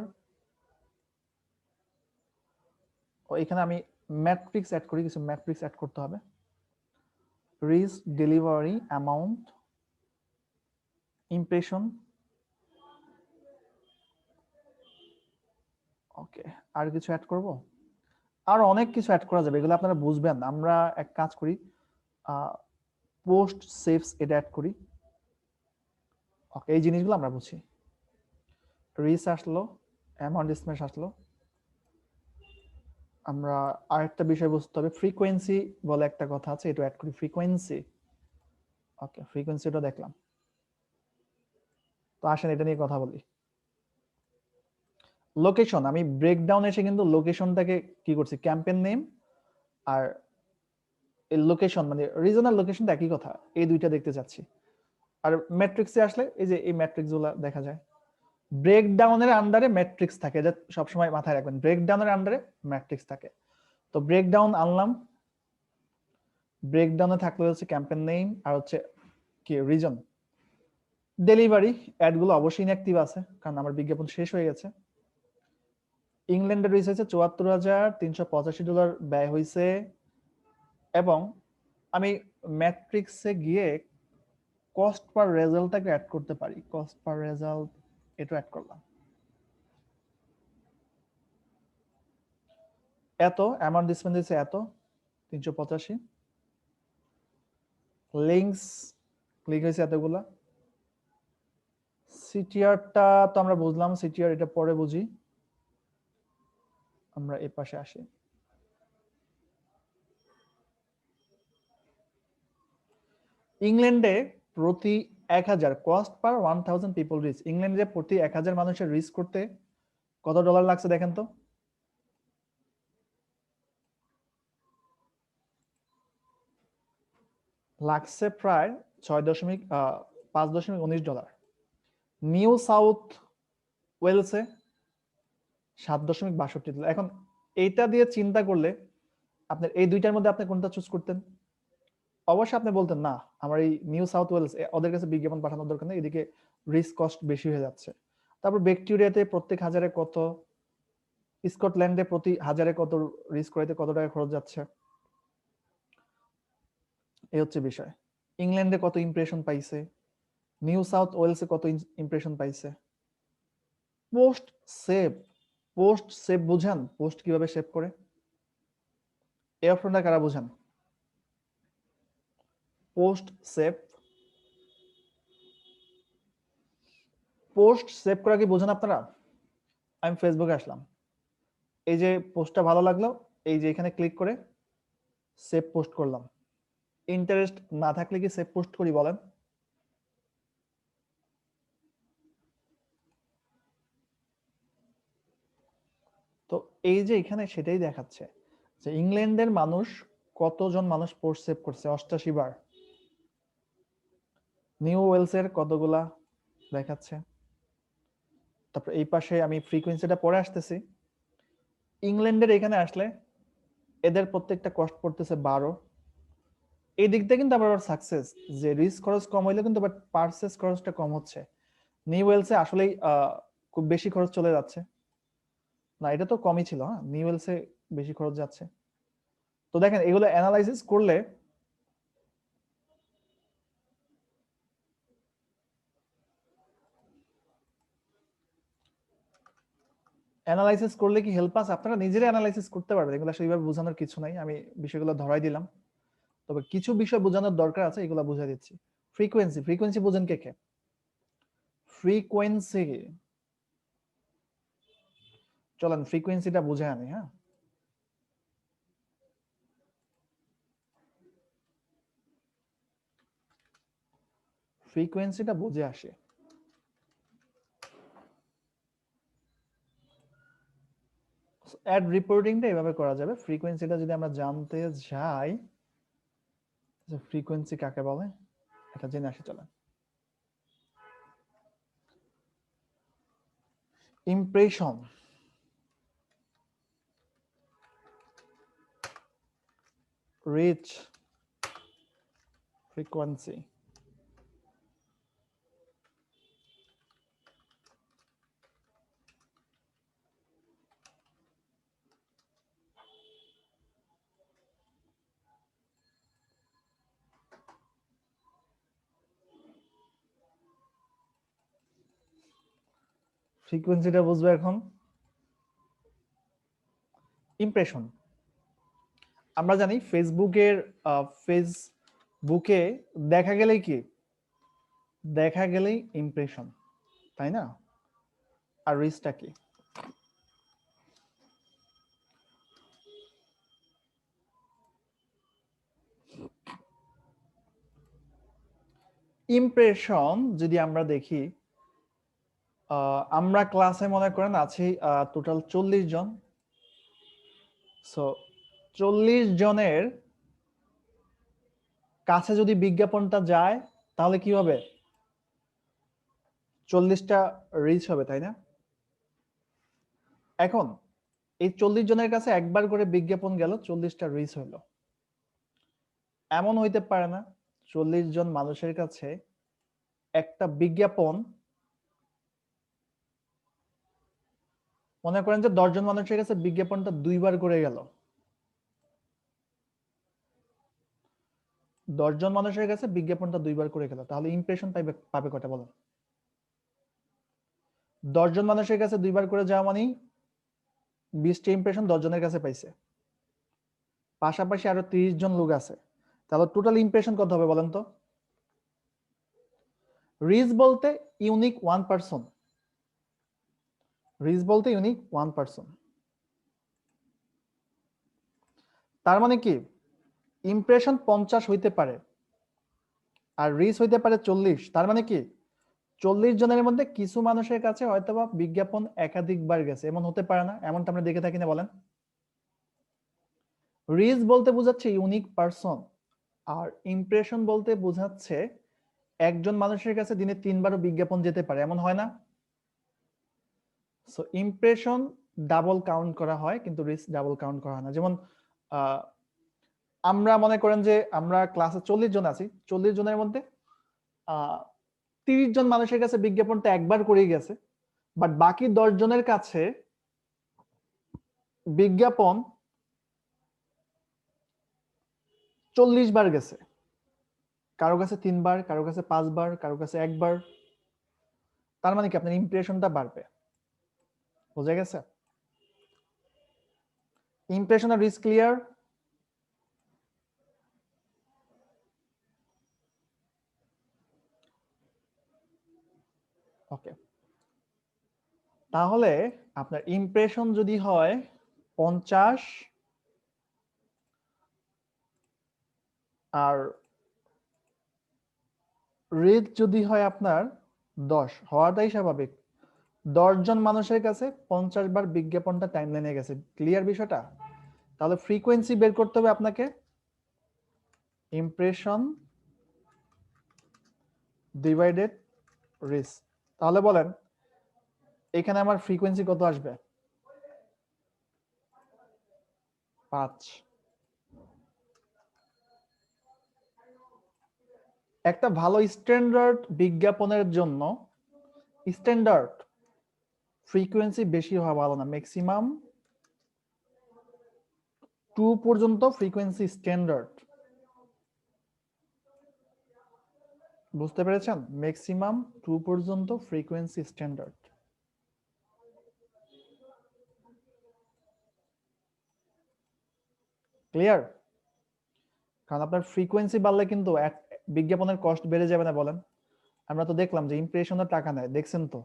ও এখানে আমি ম্যাট্রিক্স অ্যাড করি, কিছু ম্যাট্রিক্স অ্যাড করতে হবে। Reach, delivery, amount, impression. Okay, আর কিছু অ্যাড করব? আর অনেক কিছু অ্যাড করা যাবে, এগুলো আপনারা বুঝবেন। আমরা এক কাজ করি, পোস্ট সেভস এটা অ্যাড করি। ওকে, এই জিনিসগুলো আমরা বুঝি। রিচ আসলো, অ্যামাউন্ট স্পেন্ড আসলো। আমরা আরেকটা বিষয় বুঝতে হবে, ফ্রিকোয়েন্সি বলে একটা কথা আছে, এটা অ্যাড করি, ফ্রিকোয়েন্সি। ওকে, ফ্রিকোয়েন্সিটা দেখলাম। তো আসেন এটা নিয়ে কথা বলি। লোকেশন, আমি ব্রেকডাউন এসে কিন্তু লোকেশনটাকে কি করছি, ক্যাম্পেইন নেম আর এই লোকেশন মানে রিজনাল লোকেশনটা একই কথা, এই দুইটা দেখতে চাচ্ছি। আর ম্যাট্রিক্সে আসলে এই যে এই ম্যাট্রিক্সগুলো দেখা যায়, ব্রেকডাউনের আন্ডারে ম্যাট্রিক্স থাকে, এটা সবসময় মাথায় রাখবেন, ব্রেকডাউনের আন্ডারে ম্যাট্রিক্স থাকে। তো ব্রেকডাউন আনলাম, ব্রেকডাউনে থাকলে হচ্ছে ক্যাম্পেইন নেম আর হচ্ছে কি রিজন। ডেলিভারি অ্যাডগুলো অবশ্যই ইনঅ্যাক্টিভ আছে, কারণ আমার বিজ্ঞাপন শেষ হয়ে গেছে। ইংল্যান্ডের রিচ হয়েছে $৭৪,৩৮৫ ব্যয় হয়েছে। এবং আমি ম্যাট্রিক্সে গিয়ে কস্ট পার রেজাল্টটাকে অ্যাড করতে পারি, কস্ট পার রেজাল্ট এটা অ্যাড করলাম। এত অ্যামাউন্ট স্পেন্ড হয়েছে এত ৩৮৫। লিংকস ক্লিক হয়েছে এতগুলা। সিটিআরটা তো আমরা বুঝলাম, সিটিআর এটা পরে বুঝি। আমরা এই পাশে আসি। ইংল্যান্ডে প্রতি ১,০০০ কস্ট পার 1000 পিপল রিচ, ইংল্যান্ডে প্রতি ১,০০০ মানুষের রিচ করতে কত ডলার লাগছে দেখেন তো। লাগছে প্রায় 5.19 ডলার। নিউ সাউথ ওয়েলসে 7.62 ডলার। এখন এইটা দিয়ে চিন্তা করলে আপনার এই দুইটার মধ্যে আপনি কোনটা চুজ করতেন? অবশ্যই আপনি বলতেন না, আমার এই নিউ সাউথ ওয়েলস, ওদের কাছে বিজ্ঞাপন পাঠানোর দরকার নেই, এদিকে রিস্ক কস্ট বেশি হয়ে যাচ্ছে। তারপর ব্যাকটেরিয়াতে প্রত্যেক হাজারে কত, স্কটল্যান্ডে প্রতি হাজারে কত, রিস্ক করাইতে কত টাকা খরচ যাচ্ছে, এই হচ্ছে বিষয়। ইংল্যান্ডে কত ইমপ্রেশন পাইছে, নিউ সাউথ ওয়েলসে কত ইমপ্রেশন পাইছে। পোস্ট সেভ, পোস্ট সেভ বুঝান, পোস্ট কিভাবে সেভ করে, এই অপশনটা কারা বুঝান? পোস্ট সেভ, পোস্ট সেভ করা কি বোঝেন আপনারা? আমি ফেসবুকে আসলাম, এই যে পোস্টটা ভালো লাগলো, এই যে এখানে ক্লিক করে সেভ পোস্ট করলাম। ইন্টারেস্ট না থাকলে কি সেভ পোস্ট করি বলেন? তো এই যে এখানে সেটাই দেখাচ্ছে যে ইংল্যান্ডের মানুষ, কতজন মানুষ পোস্ট সেভ করছে, 88 বার। নিউ ওয়েলসের কতগুলা দেখাচ্ছে। তারপর এই পাশে আমি ফ্রিকোয়েন্সিটা পরে আসতেছি। ইংল্যান্ডের এখানে আসলে এদের প্রত্যেকটা কস্ট পড়তেছে 12। এই দিক দিয়ে কিন্তু আবার সাকসেস, যে রিস্ক খরচ কম হইলে কিন্তু বাট পারচেজ খরচটা কম হচ্ছে। নিউ ওয়েলসে আসলেই খুব বেশি খরচ চলে যাচ্ছে না, এটা তো কমই ছিল, হ্যাঁ নিউ ওয়েলসে বেশি খরচ যাচ্ছে। তো দেখেন এগুলো অ্যানালাইসিস করলে কি হেল্প আছে, আপনারা নিজেরাই অ্যানালাইসিস করতে পারবেন, এগুলো সেইভাবে বোঝানোর কিছু নাই, আমি বিষয়গুলো ধরাই দিলাম। তবে কিছু বিষয় বোঝানোর দরকার আছে, এগুলো বুঝাই দিচ্ছি। ফ্রিকোয়েন্সি, ফ্রিকোয়েন্সি বোঝেন কে কে? ফ্রিকোয়েন্সি, চলেন ফ্রিকোয়েন্সিটা বুঝে আনি। হ্যাঁ, ফ্রিকোয়েন্সিটা বুঝে আসে। অ্যাড রিপোর্টিংটা এভাবে করা যাবে। ফ্রিকোয়েন্সিটা যদি আমরা জানতে যাই, ফ্রিকোয়েন্সি কাকে বলে এটা জেনে আসি চলেন। Impression, rich, frequency. ফ্রিকোয়েন্সিটা বুঝবে এখন। ইমপ্রেশন, আমরা জানি ফেসবুকে দেখা গেলেই কি, দেখা গেলেই ইমপ্রেশন, তাই না? আর রিচটা কি? ইমপ্রেশন যদি আমরা দেখি, আমরা ক্লাসে মনে করেন আছি টোটাল 40 জন। সো 40 জনের কাছে যদি বিজ্ঞাপনটা যায়, তাহলে কি হবে? 40টা রিচ হবে, তাই না? এখন এই 40 জনের কাছে একবার করে বিজ্ঞাপন গেল, 40টা রিচ হইলো। এমন হইতে পারে না 40 জন মানুষের কাছে একটা বিজ্ঞাপন, মনে করেন যে 10 জন মানুষের কাছে বিজ্ঞাপনটা 2বার করে গেল। 10 জন মানুষের কাছে বিজ্ঞাপনটা 2বার করে গেল, তাহলে ইমপ্রেশন পাবে কয়টা বলো? 10 জন মানুষের কাছে 2বার করে যাওয়া মানে 20টা ইমপ্রেশন 10 জনের কাছে পাইছে, পাশাপাশি আরো 30 জন লোক আছে, তাহলে টোটাল ইমপ্রেশন কত হবে বলেন তো? রিচ বলতে ইউনিক ওয়ান পারসন, রিচ বলতে ইউনিক ওয়ান পারসন। তার মানে কি, ইমপ্রেশন 50 হইতে পারে আর রিচ হইতে পারে 40। তার মানে কি 40 জনের মধ্যে কিছু মানুষের কাছে হয়তোবা বিজ্ঞাপন একাধিকবার গেছে, এমন হতে পারে না? এমনটা আমরা দেখে থাকি না বলেন? রিচ বলতে বোঝাচ্ছে ইউনিক পারসন, আর ইমপ্রেশন বলতে বোঝাচ্ছে একজন মানুষের কাছে দিনে 3বারও বিজ্ঞাপন যেতে পারে, এমন হয় না? সো ইমপ্রেশন ডাবল কাউন্ট করা হয়, কিন্তু রিচ ডাবল কাউন্ট করা হয় না। যেমন আমরা মনে করেন যে আমরা ক্লাসে 40 জন আছি, 40 জনের মধ্যে 30 জন মানুষের কাছে বিজ্ঞাপনটা একবার করেই গেছে, বাট বাকি 10 জনের কাছে বিজ্ঞাপন 40 বার গেছে। কারো কাছে 3বার, কারো কাছে 5বার, কারো কাছে একবার। তার মানে কি আপনার ইমপ্রেশনটা বাড়বে। বোঝা গেছে? ইমপ্রেশন আর রিচ ক্লিয়ার? ওকে, তাহলে আপনার ইমপ্রেশন যদি হয় 50 আর রিচ যদি হয় আপনার 10, হওয়াটাই স্বাভাবিক। 10 জন মানুষের কাছে 50 বার বিজ্ঞাপনটা টাইমলাইনে গেছে। ক্লিয়ার বিষয়টা? তাহলে ফ্রিকোয়েন্সি বের করতে হবে আপনাকে, ইমপ্রেশন ডিভাইডেড রিচ। তাহলে বলেন এখানে আমার ফ্রিকোয়েন্সি কত আসবে? 5। একটা ভালো স্ট্যান্ডার্ড বিজ্ঞাপনের জন্য স্ট্যান্ডার্ড ফ্রিকোয়েন্সি বেশি হওয়া ভালো না, ম্যাক্সিমাম 2 পর্যন্ত ফ্রিকোয়েন্সি স্ট্যান্ডার্ড। বুঝতে পেরেছেন? ম্যাক্সিমাম 2 পর্যন্ত ফ্রিকোয়েন্সি স্ট্যান্ডার্ড। ক্লিয়ার? কারণ আপনার ফ্রিকোয়েন্সি বাড়লে কিন্তু বিজ্ঞাপনের কস্ট বেড়ে যাবে না বলেন? আমরা তো দেখলাম যে ইমপ্রেশনের টাকা নেয়, দেখছেন তো?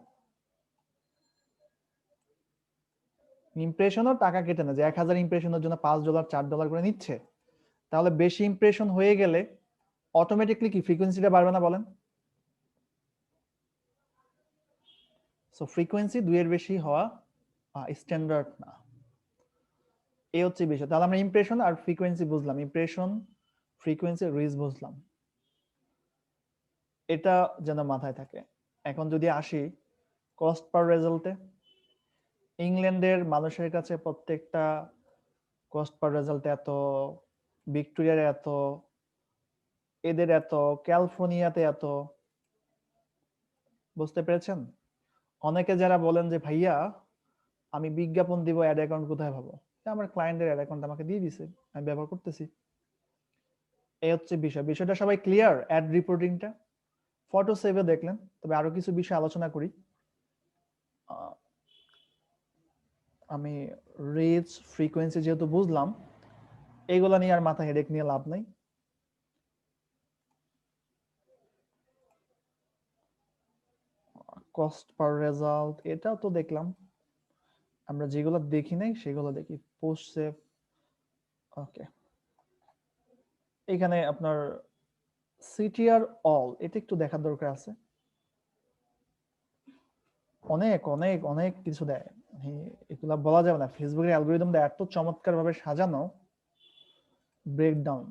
ইমপ্রেশনও টাকা কেটে না, যে 1000 ইমপ্রেশনের জন্য $5 $4 করে নিচ্ছে। তাহলে বেশি ইমপ্রেশন হয়ে গেলে অটোমেটিকলি কি ফ্রিকোয়েন্সিটা বাড়বে না বলেন? সো ফ্রিকোয়েন্সি 2 এর বেশি হওয়া স্ট্যান্ডার্ড না, এই হচ্ছে বিষয়। তাহলে আমরা ইমপ্রেশন আর ফ্রিকোয়েন্সি বুঝলাম, ইমপ্রেশন ফ্রিকোয়েন্সি রিচ বুঝলাম, এটা যেন মাথায় থাকে। এখন যদি আসি কস্ট পার রেজাল্টে, ইংল্যান্ডের মানুষের কাছে প্রত্যেকটা কস্ট পার রেজাল্ট এত, ভিক্টোরিয়ার এত, এদের এত, ক্যালিফোর্নিয়াতে এত, বুঝতে পেরেছেন? অনেকে যারা বলেন যে ভাইয়া আমি বিজ্ঞাপন দিব, অ্যাড অ্যাকাউন্ট কোথায় পাবো? আমার ক্লায়েন্টের অ্যাড অ্যাকাউন্ট আমাকে দিয়ে দিছে, আমি ব্যবহার করতেছি। এই হচ্ছে বিষয়। বিষয়টা সবাই ক্লিয়ার? অ্যাড রিপোর্টিংটা ফটো সেভে দেখলেন, তবে আরো কিছু বিষয় আলোচনা করি। আমি রিচ ফ্রিকোয়েন্সি যেহেতু বুঝলাম, এগুলা নিয়ে আর মাথা হেডেক নিয়ে লাভ নাই। কস্ট পার রেজাল্ট এটাও তো দেখলাম, আমরা যেগুলো দেখি নাই সেগুলো দেখি। পোস্ট সেভ, ওকে। এখানে আপনার সিটিআর অল, এটা একটু দেখার দরকার আছে। অনেক অনেক অনেক কিছু দেয়, এগুলা বলা যাবে না। ফেসবুকের অ্যালগরিদমটা এত চমৎকার ভাবে সাজানো, ব্রেকডাউন।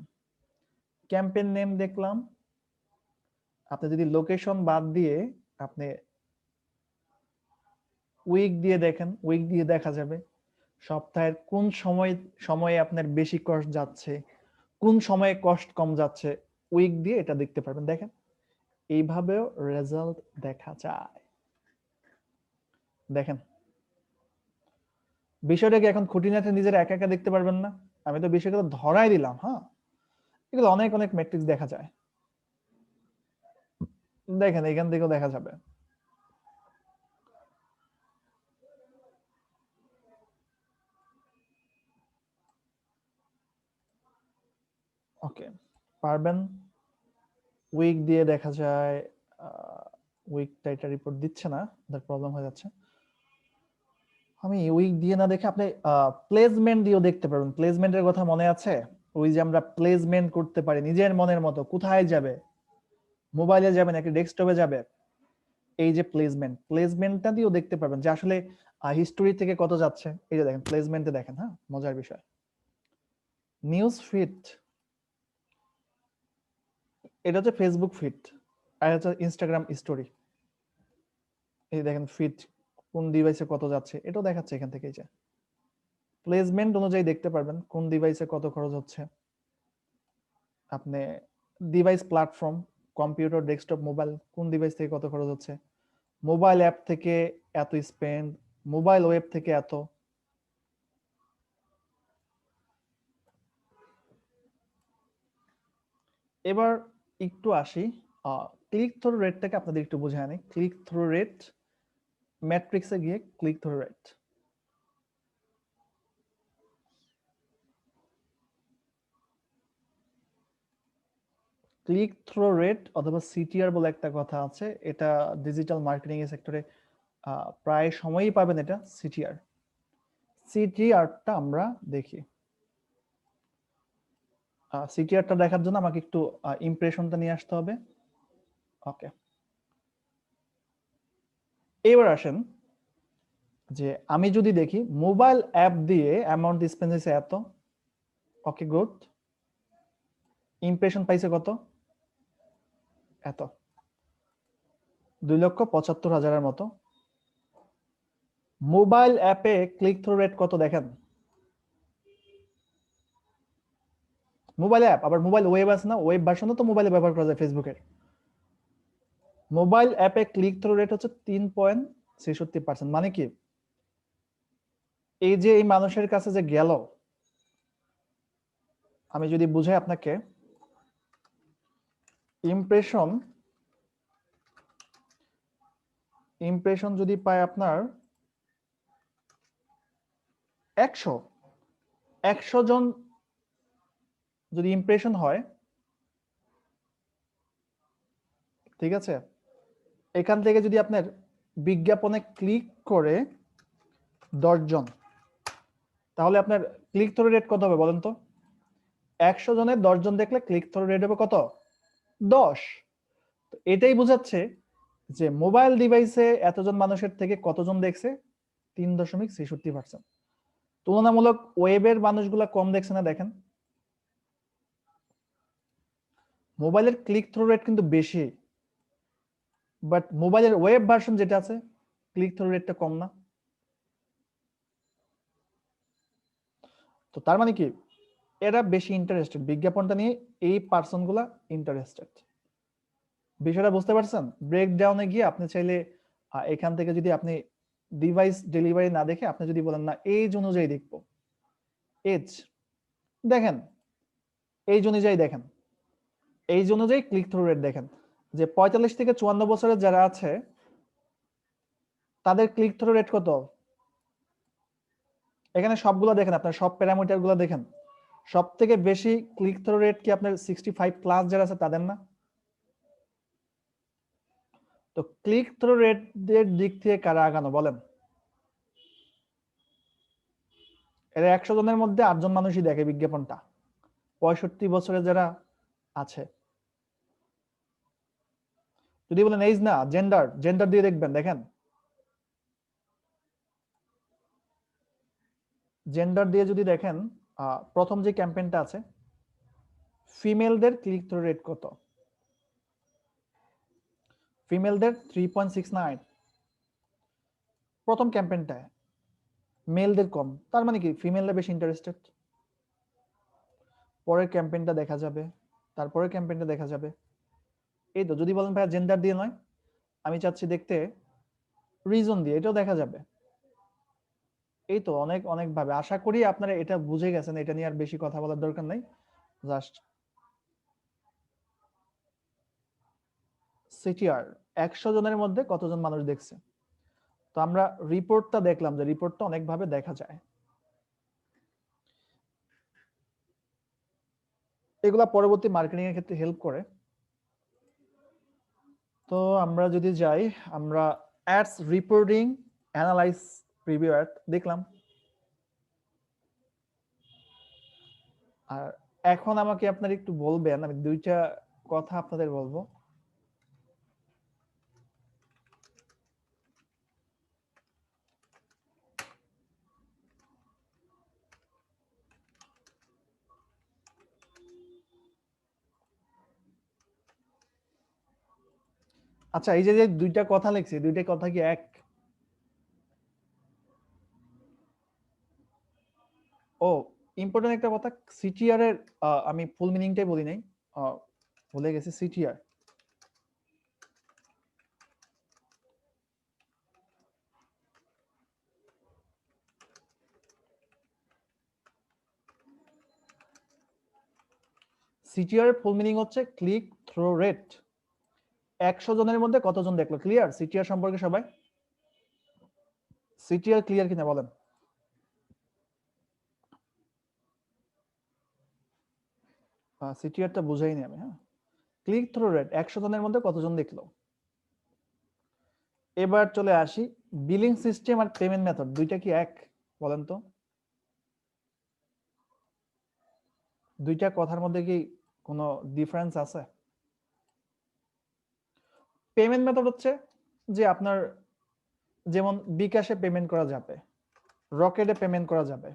ক্যাম্পেইন নেম দেখলাম, আপনি যদি লোকেশন বাদ দিয়ে আপনি উইক দিয়ে দেখেন, উইক দিয়ে দেখা যাবে সপ্তাহের কোন সময়ে আপনার বেশি কস্ট যাচ্ছে, কোন সময়ে কস্ট কম যাচ্ছে, উইক দিয়ে এটা দেখতে পারবেন। দেখেন এইভাবেও রেজাল্ট দেখা যায়। দেখেন বিষয়টাকে এখন খুঁটিনাটি নিজের একা একা দেখতে পারবেন না, আমি তো বিষয়গুলো ধরাই দিলাম। হ্যাঁ, এগুলো অনেক অনেক ম্যাট্রিক্স দেখা যায়। দেখেন এখান থেকেও দেখা যাবে। ওকে, পারবেন। উইক দিয়ে দেখা যায়, উইকটা এটা রিপোর্ট দিচ্ছে না, তার প্রবলেম হয়ে যাচ্ছে। আমি উইক দিয়ে না দেখে আপনি প্লেসমেন্ট দিয়েও দেখতে পারবেন। প্লেসমেন্টের কথা মনে আছে? ওই যে আমরা প্লেসমেন্ট করতে পারি নিজের মনের মতো, কোথায় যাবে, মোবাইলে যাবে নাকি ডেস্কটপে যাবে, এই যে প্লেসমেন্ট, প্লেসমেন্টটা দিয়েও দেখতে পারবেন যে আসলে হিস্টোরি থেকে কত যাচ্ছে। এই যে দেখেন প্লেসমেন্টে দেখেন, হ্যাঁ মজার বিষয়। নিউজ ফিড, এটা হচ্ছে ফেসবুক ফিড, আর হচ্ছে ইনস্টাগ্রাম স্টোরি। এই দেখেন ফিড কোন ডিভাইসে কত যাচ্ছে, এটাও দেখাচ্ছে এখান থেকে। এই যে প্লেসমেন্ট অনুযায়ী দেখতে পারবেন কোন ডিভাইসে কত খরচ হচ্ছে। আপনি device platform, computer, desktop, mobile, কোন ডিভাইস থেকে কত খরচ হচ্ছে, মোবাইল অ্যাপ থেকে এত স্পেন্ড, মোবাইল ওয়েব থেকে এত। এবার একটু আসি ক্লিক থ্রু রেটটাকে আপনাদের একটু বোঝায় আনি। ক্লিক থ্রু রেট, ম্যাট্রিক্সে গিয়ে click through rate, click through rate অথবা সিটিআর বলে একটা কথা আছে, এটা ডিজিটাল মার্কেটিং এর সেক্টরে প্রায় সময়ই পাবেন। এটা সিটিআর, সিটিআরটা আমরা দেখি। সিটিআরটা দেখার জন্য আমাকে একটু ইমপ্রেশনটা নিয়ে আসতে হবে। ওকে, এবার আসেন যে আমি যদি দেখি মোবাইল অ্যাপ দিয়ে অ্যামাউন্ট স্পেন্ড হয়েছে এত, ওকে গুড, ইমপ্রেশন পাইছে কত, এত, 2,75,000-এর মতো। মোবাইল অ্যাপে ক্লিক থ্রু রেট কত দেখেন, মোবাইল অ্যাপ আবার মোবাইল ওয়েব আছে না, ওয়েব ভার্সনও তো মোবাইলে ব্যবহার করা যায় ফেসবুকের। মোবাইল অ্যাপে ক্লিক থ্রু রেট হচ্ছে 3.66%। মানে কি, এই যে এই মানুষের কাছে যে গেল, আমি যদি বুঝাই আপনাকে, ইমপ্রেশন ইমপ্রেশন যদি পায় আপনার 100 জন যদি ইমপ্রেশন হয়, ঠিক আছে, এখান থেকে যদি আপনার বিজ্ঞাপনে ক্লিক করে 10 জন, তাহলে আপনার ক্লিক থ্রু রেট কত হবে বলেন তো? 100 জনের 10 জন দেখলে ক্লিক থ্রু রেট হবে কত? 10। তো এটাই বোঝাচ্ছে যে মোবাইল ডিভাইসে এতজন মানুষের থেকে কতজন দেখছে? 3.63%। তুলনামূলক ওয়েবের মানুষগুলা কম দেখছে না? দেখেন, মোবাইলের ক্লিক থ্রু রেট কিন্তু বেশি, বাট মোবাইলের ওয়েব ভার্সন যেটা আছে ক্লিক থ্রু রেটটা কম না? তো তার মানে কি, এরা বেশি ইন্টারেস্টেড বিজ্ঞাপনটা নিয়ে, এই পার্সনগুলা ইন্টারেস্টেড। বিষয়টা বুঝতে পারছেন? ব্রেকডাউনে গিয়ে আপনি চাইলে এখান থেকে যদি আপনি ডিভাইস ডেলিভারি না দেখে আপনি যদি বলেন না এজ অনুযায়ী দেখবো, এজ দেখেন, এজ অনুযায়ী দেখেন, এজ অনুযায়ী ক্লিক থ্রু রেট দেখেন, যে 45 থেকে 54 বছরের যারা আছে তাদের ক্লিক থ্রু রেট কত। এখানে সবগুলো দেখেন, আপনার সব প্যারামিটার গুলো দেখেন, সব থেকে বেশি ক্লিক থ্রু রেট কি আপনার 65 প্লাস যারা আছে তাদের না? তো ক্লিক থ্রু রেট এর দিক থেকে কারা আগানো বলেন? এর 100 জনের মধ্যে 8 জন মানুষই দেখে বিজ্ঞাপনটা, 65 বছরে যারা আছে। যদি বলেন এইজ না, জেন্ডার, জেন্ডার দিয়ে দেখবেন, দেখেন জেন্ডার দিয়ে যদি দেখেন, প্রথম যে ক্যাম্পেইনটা আছে, ফিমেলদের ক্লিক থ্রু রেট কত? ফিমেলদের 3.69 প্রথম ক্যাম্পেইনটায়, মেলদের কম। তার মানে কি ফিমেলরা বেশি ইন্টারেস্টেড। পরের ক্যাম্পেইনটা দেখা যাবে, তারপরের ক্যাম্পেইনটা দেখা যাবে। এই তো, যদি বলেন ভাই জেন্ডার দিয়ে নয়, আমি চাচ্ছি দেখতে রিজন দিয়ে, এটাও দেখা যাবে। এই তো অনেক অনেক ভাবে, আশা করি আপনারা এটা বুঝে গেছেন, এটা নিয়ে আর বেশি কথা বলার দরকার নাই। জাস্ট সিটিআর 100 জনের মধ্যে কতজন মানুষ দেখছে। তো আমরা রিপোর্টটা দেখলাম যে রিপোর্টটা অনেক ভাবে দেখা যায়, এগুলা পরবর্তী মার্কেটিং এর ক্ষেত্রে হেল্প করে। তো আমরা যদি যাই, আমরা ads reporting analyse preview ad দেখলাম। আর এখন আমাকে আপনারা একটু বলবেন, আমি দুইটা কথা আপনাদের বলবো। আচ্ছা, এই যে যে দুইটা কথা লিখছি, দুইটা কথা কি এক? ও, ইম্পর্টেন্ট একটা কথা, সিটিআর এর আমি ফুল মিনিংটাই বলি নাই, ভুলে গেছি। সিটিআর, সিটিআর এর ফুল মিনিং হচ্ছে ক্লিক থ্রু রেট। 100 জনের মধ্যে কতজন দেখলো? ক্লিয়ার সিটিআর সম্পর্কে সবাই? সিটিআর ক্লিয়ার কিনা বলেন? সিটিআরটা বুঝাইনি আমি। হ্যাঁ, ক্লিক থ্রু রেট 100 জনের মধ্যে কতজন দেখলো। এবার চলে আসি, বিলিং সিস্টেম আর পেমেন্ট মেথড দুইটা কি এক বলেন তো? দুইটা কথার মধ্যে কি কোনো ডিফারেন্স আছে? পেমেন্ট মেথড হচ্ছে যে আপনার, যেমন বিকাশে পেমেন্ট করা যাবে, রকেটে পেমেন্ট করা যাবে,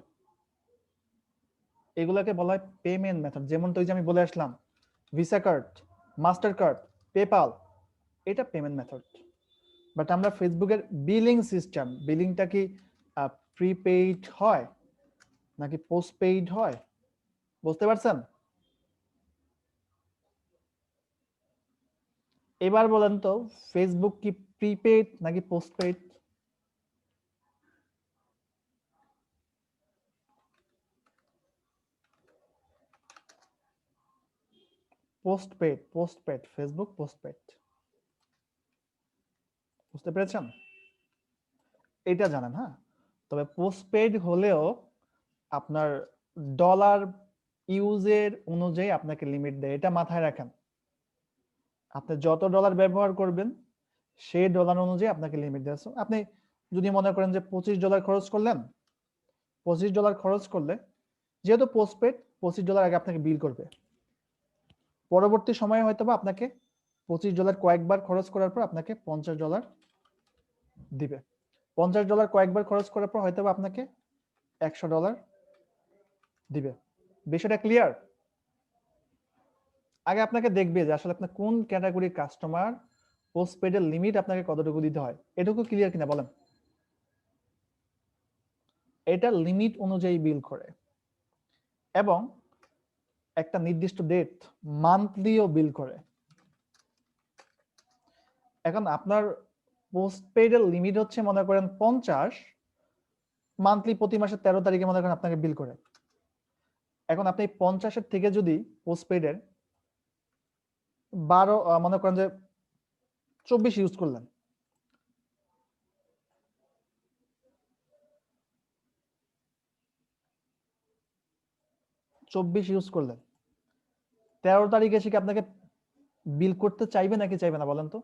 এগুলাকে বলা হয় পেমেন্ট মেথড। যেমন তো ওই যে আমি বলে আসলাম, Visa card, Mastercard, PayPal, এটা পেমেন্ট মেথড। বাট আমরা ফেসবুকের বিলিং সিস্টেম, বিলিংটা কি প্রিপেইড হয় নাকি পোস্টপেইড হয়? বুঝতে পারছেন? এবার বলেন তো, ফেসবুক কি প্রিপেইড নাকি postpaid? Postpaid, postpaid, Facebook postpaid. বুঝতে পেরেছেন? এটা জানেন? হ্যাঁ, তবে পোস্টপেইড হলেও আপনার ডলার ইউজের অনুযায়ী আপনাকে লিমিট দেয়, এটা মাথায় রাখেন। আপনি যত ডলার ব্যবহার করবেন সেই ডলার অনুযায়ী আপনাকে লিমিট দেওয়া আছে। আপনি যদি মনে করেন যে $25 খরচ করলেন, $25 খরচ করলে যেহেতু পোস্টপেড, $25 আগে আপনাকে বিল করবে। পরবর্তী সময়ে হয়তো বা আপনাকে $25 কয়েকবার খরচ করার পর আপনাকে $50 দিবে। $50 কয়েকবার খরচ করার পর হয়তো বা আপনাকে $100 দিবে। বিষয়টা ক্লিয়ার? আগে আপনাকে দেখবে যে আসলে আপনার কোন ক্যাটাগরির কাস্টমার, পোস্টপেডের লিমিট আপনাকে কতটুকু দিতে হয়, এটুকু ক্লিয়ার কিনা বলেন। এটা লিমিট অনুযায়ী বিল করে এবং একটা নির্দিষ্ট ডেট মান্থলিও বিল করে। এখন আপনার পোস্টপেডের লিমিট হচ্ছে মনে করেন 50, মান্থলি প্রতি মাসের 13 তারিখে মনে করেন আপনাকে বিল করে। এখন আপনি 50-এর থেকে যদি পোস্টপেডের 12 মনে করেন যে 24 ইউজ করলেন, ইউজ করলেন, 13 তারিখে এসে কি আপনাকে বিল করতে চাইবে নাকি চাইবে না বলেন তো?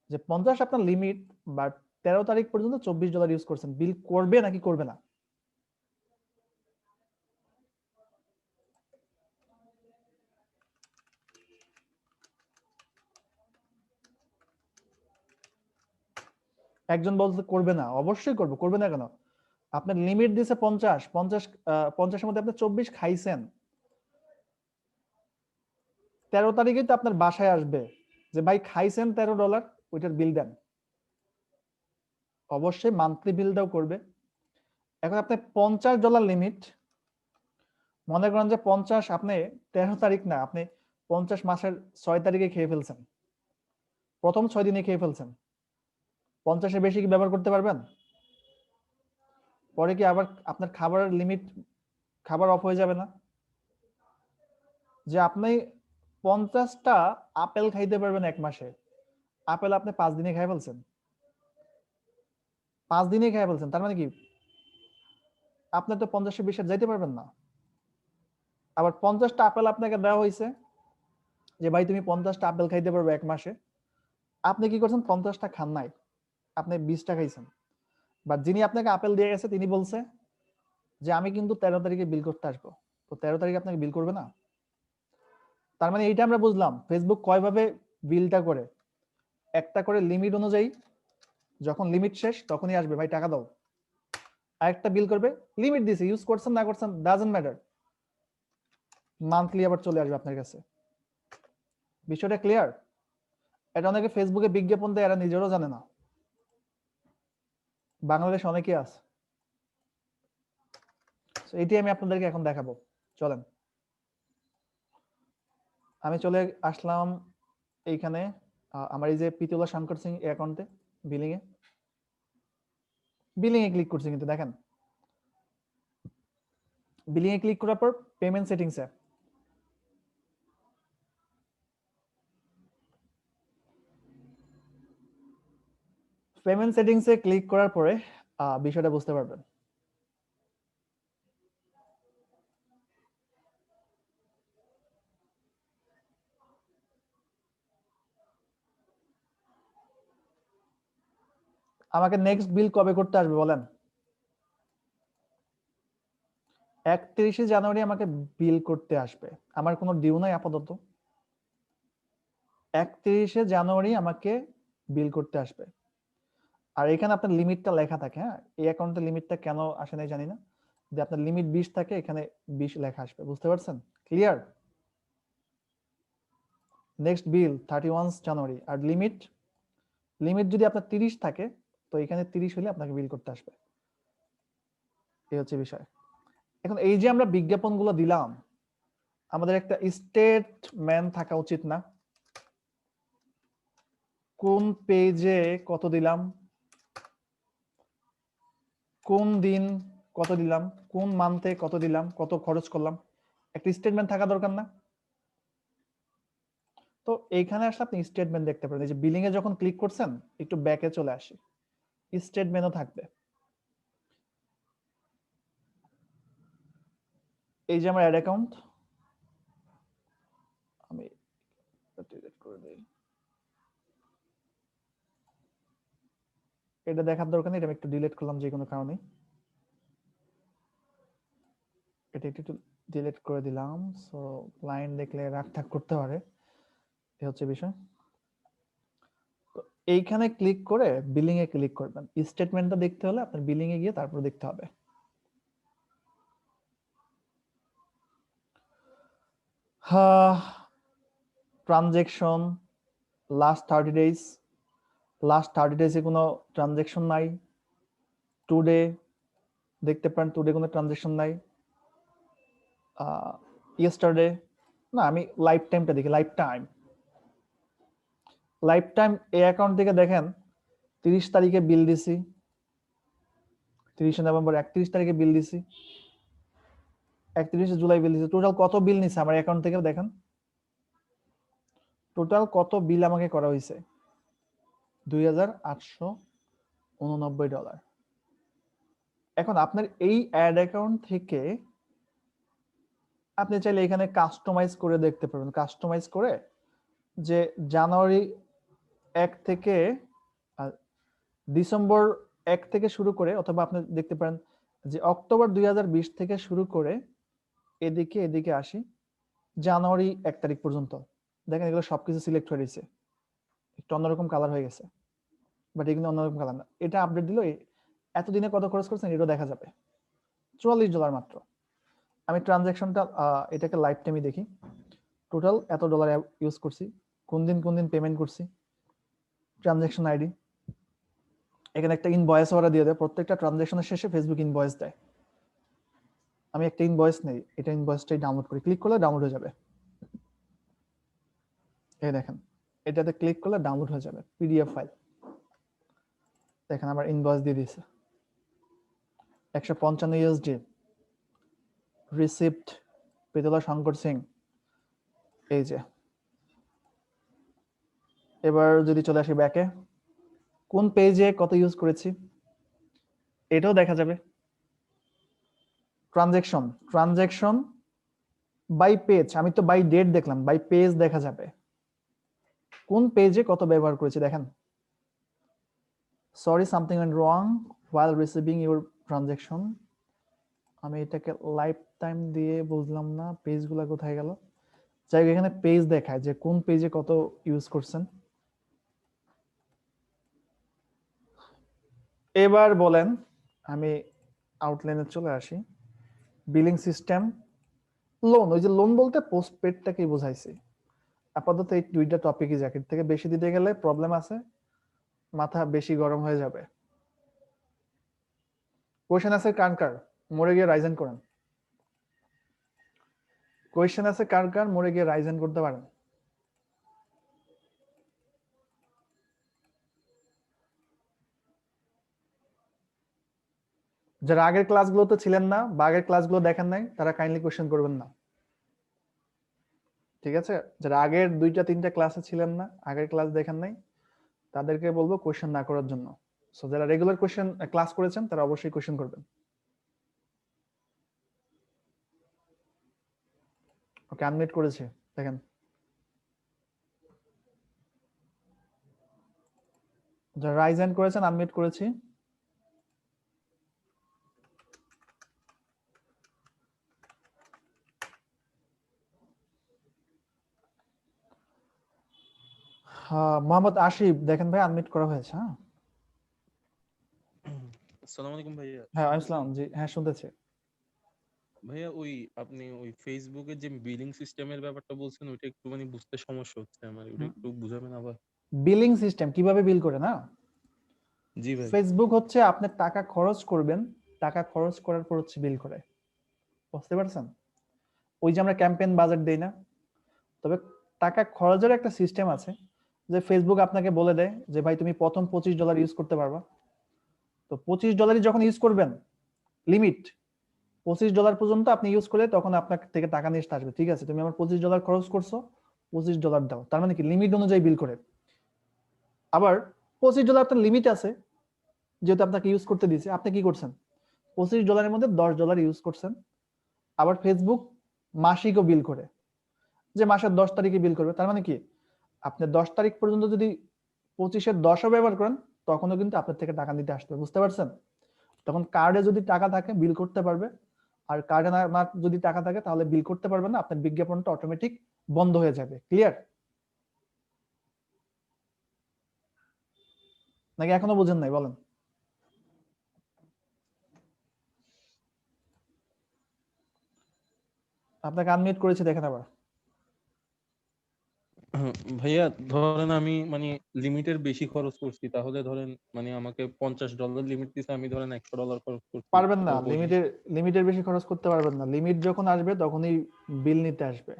যে 50 আপনার লিমিট, বাট 13 তারিখ পর্যন্ত $24 ইউজ করছেন, বিল করবে নাকি করবে না? একজন বলতে করবে না, অবশ্যই করবে, করবে না কেন? আপনার লিমিট দিছে 50, 50-এর মধ্যে আপনি 24 খাইছেন, 13 তারিখে তো আপনার বাসায় আসবে যে ভাই খাইছেন $13, ওইটার বিল দেন। অবশ্যই মান্থলি বিলটাও করবে। এখন আপনি $50 লিমিট, মনে করেন যে 50 আপনি 13 তারিখ না, আপনি 50 মাসের 6 তারিখে খেয়ে ফেলছেন, প্রথম 6 দিনে খেয়ে ফেলছেন, 50-এর বেশি কি ব্যবহার করতে পারবেন? পরে কি আবার আপনার খাবারের লিমিট, খাবার অফ হয়ে যাবে না? যে আপনি 50টা আপেল খাইতে পারবেন এক মাসে, আপেল আপনি 5 দিনে খেয়ে ফেলছেন, 5 দিনে খেয়ে ফেলছেন, তার মানে কি আপনি তো 50-এর বেশি আর যাইতে পারবেন না। আবার 50টা আপেল আপনাকে দেওয়া হয়েছে যে ভাই তুমি 50টা আপেল খাইতে পারবে এক মাসে, আপনি কি করছেন? 50টা খান নাই, আপনি 20টা খাইছেন। বাট যিনি আপনাকে আপেল দিয়ে গেছে তিনি বলছে যে আমি কিন্তু 13 তারিখে বিল করতে আসবো, তো 13 তারিখে আপনাকে বিল করবে না? তার মানে এইটা আমরা বুঝলাম ফেসবুক কয়ভাবে বিলটা করে। একটা করে লিমিট অনুযায়ী, যখন লিমিট শেষ তখনই আসবে ভাই টাকা দাও। আরেকটা বিল করবে, লিমিট দিছে, ইউজ করছেন না করছেন ডাজন্ট ম্যাটার, মান্থলি আবার চলে আসবে আপনার কাছে। বিষয়টা ক্লিয়ার? এটা অনেকে ফেসবুকে বিজ্ঞাপন দেয়, এরা নিজেরও জানে না। বাংলাদেশ অনেকেই আছে। এটি আমি আপনাদেরকে এখন দেখাবো, চলেন। আমি চলে আসলাম এইখানে আমার এই যে পিতুলা শঙ্কর সিং অ্যাকাউন্টে, বিলিং এ, বিলিং এ ক্লিক করছি, কিন্তু দেখেন বিলিং এ ক্লিক করার পর পেমেন্ট সেটিংস এ ক্লিক করার পরে বিষয়টা বুঝতে পারবেন। আমাকে নেক্সট বিল কবে করতে আসবে বলেন? 31শে জানুয়ারি আমাকে বিল করতে আসবে, আমার কোনো ডিউ নাই আপাতত। 31শে জানুয়ারি আমাকে বিল করতে আসবে। আর এখানে আপনার লিমিটটা লেখা থাকে, হ্যাঁ, এই অ্যাকাউন্টের লিমিটটা কেন আসে নাই জানি না, যে আপনার লিমিট 20 থাকে, এখানে 20 লেখা আসবে, বুঝতে পারছেন? ক্লিয়ার? নেক্সট বিল 31 জানুয়ারি, আর লিমিট, যদি আপনার 30 থাকে তো এখানে 30 হলে আপনাকে বিল করতে আসবে। এই হচ্ছে বিষয়। এখন এই যে আমরা বিজ্ঞাপনগুলো দিলাম, আমাদের একটা স্টেটমেন্ট থাকা উচিত না? কোন পেজে কত দিলাম, কোন দিন কত দিলাম, কোন মান্থে কত দিলাম, কত খরচ করলাম, একটা স্টেটমেন্ট থাকা দরকার না? তো এইখানে আসলে আপনি স্টেটমেন্ট দেখতে পারেন। এই যে বিলিং এ যখন ক্লিক করছেন, একটু ব্যাকে চলে আসি, স্টেটমেন্টও থাকবে। এই যে আমার অ্যাড অ্যাকাউন্ট, ডিলিট করে দেই। এটা দেখার দরকার নেই, এটা আমি একটু ডিলিট করলাম যে কোনো কারণে। এটা একটু ডিলিট করে দিলাম। সো ক্লায়েন্ট দেখলে রাগ ঠাক করতে পারে, এই হচ্ছে বিষয়। তো এইখানে ক্লিক করে বিলিং এ ক্লিক করবেন। স্টেটমেন্টটা দেখতে হলে আপনার বিলিং এ গিয়ে তারপর দেখতে হবে। ট্রানজেকশন লাস্ট 30 ডেজ, লাস্ট 30 ডেজে কোনো ট্রানজেকশন নাই। টুডে দেখতে পারেন, টুডে কোনো ট্রানজেকশন নাই। ইয়েস্টারডে না, আমি লাইফ টাইমটা দেখি। লাইফ টাইম এই অ্যাকাউন্ট থেকে দেখেন 30 তারিখে বিল দিছি, 30 নভেম্বর, 31 তারিখে বিল দিছি, 31 জুলাই বিল দিছি। টোটাল কত বিল নিছে আমার অ্যাকাউন্ট থেকে দেখেন, টোটাল কত বিল আমাকে করা হয়েছে, $2,889। এখন আপনার এই অ্যাড অ্যাকাউন্ট থেকে আপনি চাইলে এখানে কাস্টমাইজ করে দেখতে পারবেন। কাস্টমাইজ করে যে জানুয়ারি 1 থেকে ডিসেম্বর 1 থেকে শুরু করে, অথবা আপনি দেখতে পারেন যে অক্টোবর 2020 থেকে শুরু করে এদিকে আসি জানুয়ারি 1 তারিখ পর্যন্ত। দেখেন এগুলো সবকিছু সিলেক্ট হয়ে গেছে, একটু অন্যরকম কালার হয়ে গেছে, বাট এগুলো অন্যরকম কালার না। এটা আপডেট দিলে এতদিনে কত খরচ করছেন এটা দেখা যাবে। $44 মাত্র। আমি ট্রানজ্যাকশনটা এটাকে লাইফ টাইমে দেখি, টোটাল এত ডলার ইউজ করছি, কোন দিন পেমেন্ট করছি, ট্রানজ্যাকশন আইডি। এখানে একটা ইনভয়েস ওরা দিয়ে দেয়, প্রত্যেকটা ট্রানজ্যাকশনের শেষে ফেসবুক ইনভয়েস দেয়। আমি একটা ইনভয়েস নেই, এটা ইনভয়েসটাই ডাউনলোড করি, ক্লিক করলে ডাউনলোড হয়ে যাবে। এই দেখেন, এটাতে ক্লিক করলে ডাউনলোড হয়ে যাবে পিডিএফ ফাইল। দেখেন আমার ইনভয়েস দিয়ে দিয়েছে, 155 USD, রিসিপ্ট পেতলা শঙ্কর সিং। এই যে এবার যদি চলে আসি ব্যাকে, কোন পেজে কত ইউজ করেছি এটাও দেখা যাবে। ট্রানজ্যাকশন বাই পেজ, আমি তো বাই ডেট দেখলাম, বাই পেজ দেখা যাবে কোন পেজে কত ব্যবহার করেছি। দেখেন, sorry something went wrong while receiving your transaction। আমি এটাকে লাইফ টাইম দিয়ে বুঝলাম না, পেজগুলো কোথায় গেল। যাই হোক, এখানে পেজ দেখায় যে কোন পেজে কত ইউজ করছেন। এবার বলেন, আমি আউটলাইনে চলে আসি। বিলিং সিস্টেম, লোন, ওই যে লোন বলতে পোস্টপেডটাকেই বোঝাইছি। আপাতত এই দুইটা টপিকই যাক, এর থেকে বেশি দিতে গেলে প্রবলেম আছে, মাথা বেশি গরম হয়ে যাবে। কোয়েশ্চেন আছে কার কার, মরে গিয়ে রাইজেন করেন। কোয়েশ্চেন আছে কার কার, মরে গিয়ে রাইজেন করতে পারেন। যারা আগের ক্লাসগুলোতে ছিলেন না বা আগের ক্লাসগুলো দেখেন নাই, তারা কাইন্ডলি কোয়েশ্চেন করবেন না, ঠিক আছে? যারা আগের 2-3টা ক্লাসে ছিলেন না, আগের ক্লাস দেখেন নাই, তাদেরকে বলবো কোয়েশ্চেন না করার জন্য। সো যারা রেগুলার কোয়েশ্চেন ক্লাস করেছেন তারা অবশ্যই কোয়েশ্চেন করবেন। ওকে, আনমিউট করেছে, দেখেন। যারা রাইজেন করেছেন আনমিউট করেছি। মোহাম্মদ আশিফ, দেখেন ভাই আনমিউট করা হয়েছে। হ্যাঁ, আসসালামু আলাইকুম ভাইয়া। হ্যাঁ আসসালাম, জি হ্যাঁ শুনতেছি। ভাইয়া আপনি ফেসবুকের যে বিলিং সিস্টেমের ব্যাপারটা বলছেন, ওইটা একটু মানে বুঝতে সমস্যা হচ্ছে আমার, ওটা একটু বুঝাবেন আবার। বিলিং সিস্টেম কিভাবে বিল করে না, জি ভাই। ফেসবুক হচ্ছে আপনি টাকা খরচ করবেন, টাকা খরচ করার পর হচ্ছে বিল করে, বুঝতে পারছেন? ওই যে আমরা ক্যাম্পেইন বাজেট দেই না, তবে টাকা খরচের একটা সিস্টেম আছে, যে ফেসবুক আপনাকে বলে দেয় যে ভাই তুমি প্রথম $25 ইউজ করতে পারবা। তো $25 যখন ইউজ করবেন, লিমিট $25 পর্যন্ত আপনি ইউজ করলে তখন আপনার থেকে টাকা নিয়ে আসবে। ঠিক আছে, তুমি আমার $25 খরচ করছো, $25 দাও। তার মানে কি লিমিট অনুযায়ী বিল করে। আবার $25 আপনার লিমিট আছে, যেহেতু আপনাকে ইউজ করতে দিয়েছে, আপনি কি করছেন, $25 মধ্যে $10 ইউজ করছেন। আবার ফেসবুক মাসিকও বিল করে, যে মাসের 10 তারিখে বিল করবে। তার মানে কি আপনি 10 তারিখ পর্যন্ত যদি 25-এর 10ও ব্যবহার করেন তখনও কিন্তু আপনার থেকে টাকা নিতে আসবে, বুঝতে পারছেন? তখন কার্ডে যদি টাকা থাকে বিল করতে পারবে, আর কার্ডে না যদি টাকা থাকে তাহলে বিল করতে পারবে না, আপনার বিজ্ঞাপনটা অটোমেটিক বন্ধ হয়ে যাবে। ক্লিয়ার? নাকি এখনো বুঝেন নাই? বলেন। আপনাকে আনমিউট করেছি, দেখেন আবার। ভাইয়া ধরেন আমি মানে লিমিটের বেশি খরচ করছি, তাহলে ধরেন মানে আমাকে $50 লিমিট দিছে, আমি ধরেন $100 খরচ করছি, পারবেন তো না, ওই লিমিটের বেশি খরচ করতে পারবেন না। লিমিট যখন আসবে তখনই বিল নিতে আসবে।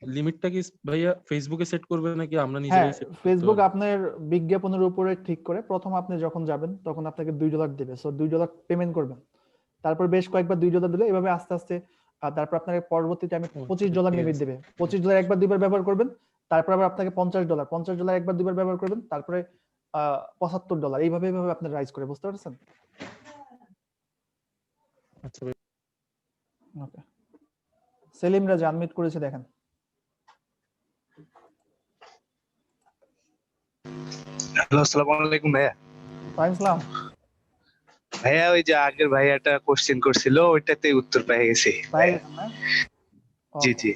লিমিটটা কি ভাইয়া ফেসবুকে সেট করবে নাকি আমরা হ্যাঁ, নিজেরাই সেট করতে ফেসবুক পারবো? আপনার বিজ্ঞাপনের উপরে ঠিক করে প্রথম আপনি যখন যাবেন তখন আপনাকে $2 দিবে, সো $2 পেমেন্ট করবেন। তারপর বেশ কয়েকবার $2 দিলে এভাবে আস্তে আস্তে, তারপর আপনাকে পরবর্তীতে আমি ও আচ্ছা, $25 ঠিক লিমিট আছে। দিবে। $25 একবার দুইবার ব্যবহার করবেন, তারপর আবার আপনাকে $50 একবার দুইবার ব্যবহার করবেন, তারপরে $75 এইভাবে এইভাবে আপনি রাইজ করে, বুঝতে পারছেন? আচ্ছা ভাই। ওকে, সেলিম রাজা আনমিউট করেছে, দেখেন। হ্যালো, আসসালামু আলাইকুম ভাইয়া। ওয়ালাইকুম সালাম। ভাইয়া ওই যে আগের ভাইয়াটা কোশ্চেন করছিল ওইটাতে উত্তর পেয়ে গেছি পাই ভাইয়া। গেছেন না? জি ওকে। জি।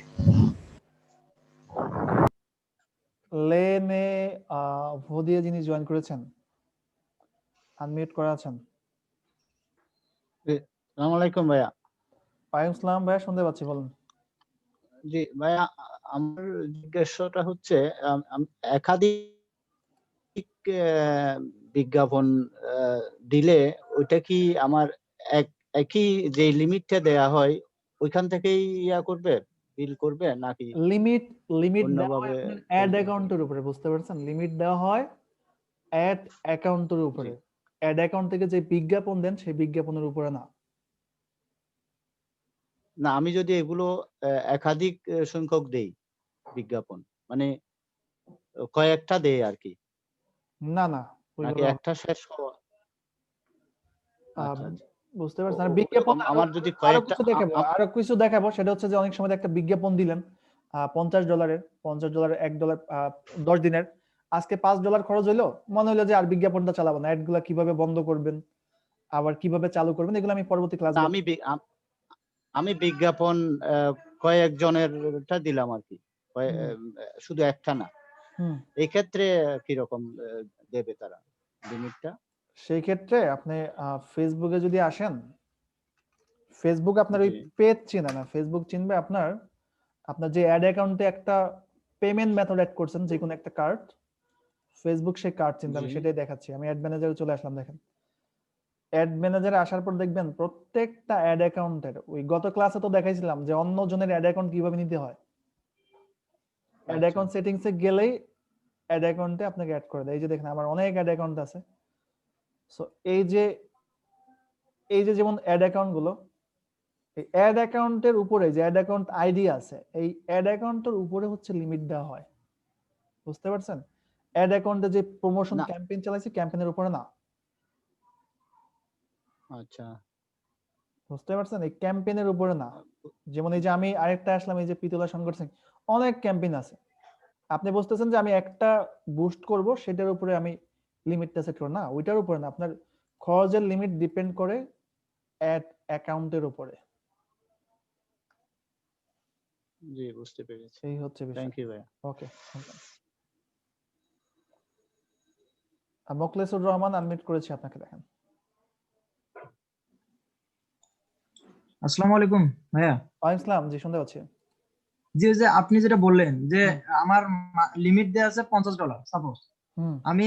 লেনে ভো দিয়ে যিনি জয়েন করেছেন, আনমিউট করা আছেন। আসসালামু আলাইকুম ভাইয়া। ওয়ালাইকুম সালাম ভাইয়া, শুনতে পাচ্ছি, বলুন। জি ভাইয়া, আমার জিজ্ঞাসাটা হচ্ছে একাধিক বিজ্ঞাপন দিলে ওইটা কি আমার একই যে লিমিটটা দেয়া হয় ওইখান থেকেই করবে, বিল করবে নাকি লিমিট লিমিট দেওয়া হয় অন্যভাবে আপনার অ্যাড করবে? অ্যাকাউন্টের উপরে, বুঝতে পারছেন? লিমিট দেওয়া হয় অ্যাড অ্যাকাউন্টের জি উপরে। অ্যাড অ্যাকাউন্ট থেকে যে বিজ্ঞাপন দেন সেই বিজ্ঞাপনের উপরে না। না, আমি যদি এগুলো একাধিক সংখ্যক দেই বিজ্ঞাপন, মানে কয়েকটা দেই আর কি, না না, নাকি ওইভাবে হবে একটা শেষ হওয়া? না। আচ্ছা আচ্ছা। বুঝতে পারছেন? আর বিজ্ঞাপন ওরকম আরো আমার যদি আরো কয়েকটা কিছু দেখাবো, সেটা হচ্ছে যে অনেক সময় একটা বিজ্ঞাপন দিলেন $50, $1, 10 দিনের, আজকে $5 খরচ হইলো, মনে হলো যে আর বিজ্ঞাপনটা চালাবো না, অ্যাড গুলা কিভাবে বন্ধ করবেন আবার কিভাবে চালু করবেন এগুলো আমি পরবর্তী না, ক্লাসগুলো। আমি বিজ্ঞাপন কয়েকজনেরটা দিলাম আর কি, শুধু একটা না। হুম, এই ক্ষেত্রে কিরকম দেবে তারা লিমিটটা? সেই ক্ষেত্রে আপনি ফেসবুকে যদি আসেন, ফেসবুক আপনার ওই জি পেজ চিনে না, ফেসবুক চিনবে আপনার আপনার যে অ্যাড অ্যাকাউন্টে একটা পেমেন্ট মেথড অ্যাড করছেন, যে কোনো একটা কার্ড, ফেসবুক সেই কার্ড চিনবে। আমি জি সেটাই দেখাচ্ছি। আমি অ্যাড ম্যানেজারে চলে আসলাম, দেখেন। অ্যাড ম্যানেজারে আসার পর দেখবেন প্রত্যেকটা অ্যাড অ্যাকাউন্টের, ওই গত ক্লাসে তো দেখাইছিলাম যে অন্য জনের অ্যাড অ্যাকাউন্ট কিভাবে নিতে হয়। অ্যাড আচ্ছা অ্যাকাউন্ট সেটিংসে গেলেই অ্যাড অ্যাকাউন্টে আপনাকে অ্যাড করে দেয়। এই যে দেখেন আমার অনেক অ্যাড অ্যাকাউন্ট আছে। সো এই যে যেমন অ্যাড অ্যাকাউন্ট গুলো, এই অ্যাড অ্যাকাউন্টের উপরে যে অ্যাড অ্যাকাউন্ট আইডি আছে, এই অ্যাড অ্যাকাউন্টের উপরে হচ্ছে লিমিট দেওয়া হয়, বুঝতে পারছেন? অ্যাড অ্যাকাউন্টে যে প্রমোশন না। ক্যাম্পেইন চালাইছে ক্যাম্পেইনের উপরে না, আচ্ছা বুঝতে পারছেন? এই ক্যাম্পেইনের উপরে না। যেমন এই যে আমি আরেকটা আসলাম, এই যে পিতলা সংগঠন সিং, অনেক ক্যাম্পেইন আছে। আপনি বুঝতেছেন যে আমি একটা বুস্ট করব, সেটার উপরে আমি লিমিটটা সেট করব না, ওইটার উপরে না। আপনার খরচের লিমিট ডিপেন্ড করে অ্যাড অ্যাকাউন্টের উপরে। জি, বুঝতে পেরেছি। এই হচ্ছে বিষয়। থ্যাংক ইউ ভাইয়া। ওকে, মোখলেসুর রহমান আনমিউট করেছি আপনাকে, দেখেন। আসসালামু আলাইকুম ভাইয়া। ওয়ালাইকুম আসসালাম, জি শুনতে পাচ্ছি। জি, ওই যে আপনি যেটা বললেন যে হুম, আমার লিমিট দেওয়া আছে $50, সাপোজ হুম, আমি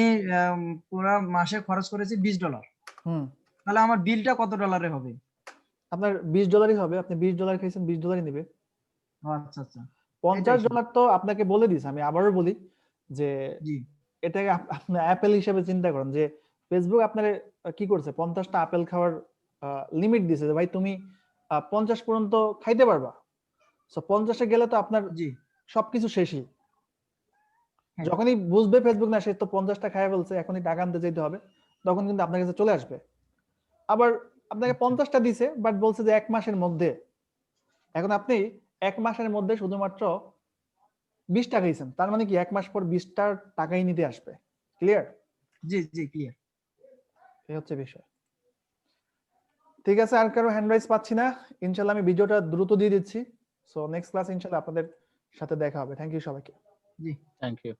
পুরো মাসে খরচ করেছি $20, হুম। তাহলে আমার বিলটা কত ডলারে হবে? আপনার $20 হবে। আপনি $20 খাইছেন, $20 নিবে। ও আচ্ছা আচ্ছা, এটাই শুধু। $50 তো আপনাকে বলে দিস, আমি আবারও বলি যে জি এটাকে আপনি অ্যাপেল হিসেবে চিন্তা করেন, যে ফেসবুক আপনার কি করছে, 50টা আপেল খাওয়ার লিমিট দিছে, যে ভাই তুমি 50 পর্যন্ত খাইতে পারবা। সো 50-এ গেলে তো আপনার জি সবকিছু শেষই। হ্যাঁ যখনই বুঝবে ফেসবুক না, সে তো 50টা খাইয়া ফেলছে, এখনই টাকা আনতে যেতে হবে, তখন কিন্তু আপনার কাছে চলে আসবে। আবার আপনাকে আচ্ছা 50টা দিছে, বাট বলছে যে 1 মাসের মধ্যে। এখন আপনি 1 মাসের মধ্যে শুধুমাত্র 20 টাকা দিয়েছেন, তার মানে কি 1 মাস পর 20টা টাকাই নিতে আসবে। ক্লিয়ার? জি জি ক্লিয়ার। এই হচ্ছে বিষয়। ঠিক আছে, আর কারো হ্যান্ড রাইজ পাচ্ছি না। ইনশাআল্লাহ আমি ভিডিওটা দ্রুত দিয়ে দিচ্ছি। সো নেক্সট ক্লাস ইনশাআল্লাহ আপনাদের সাথে দেখা হবে। থ্যাংক ইউ সবাইকে। জি থ্যাংক ইউ।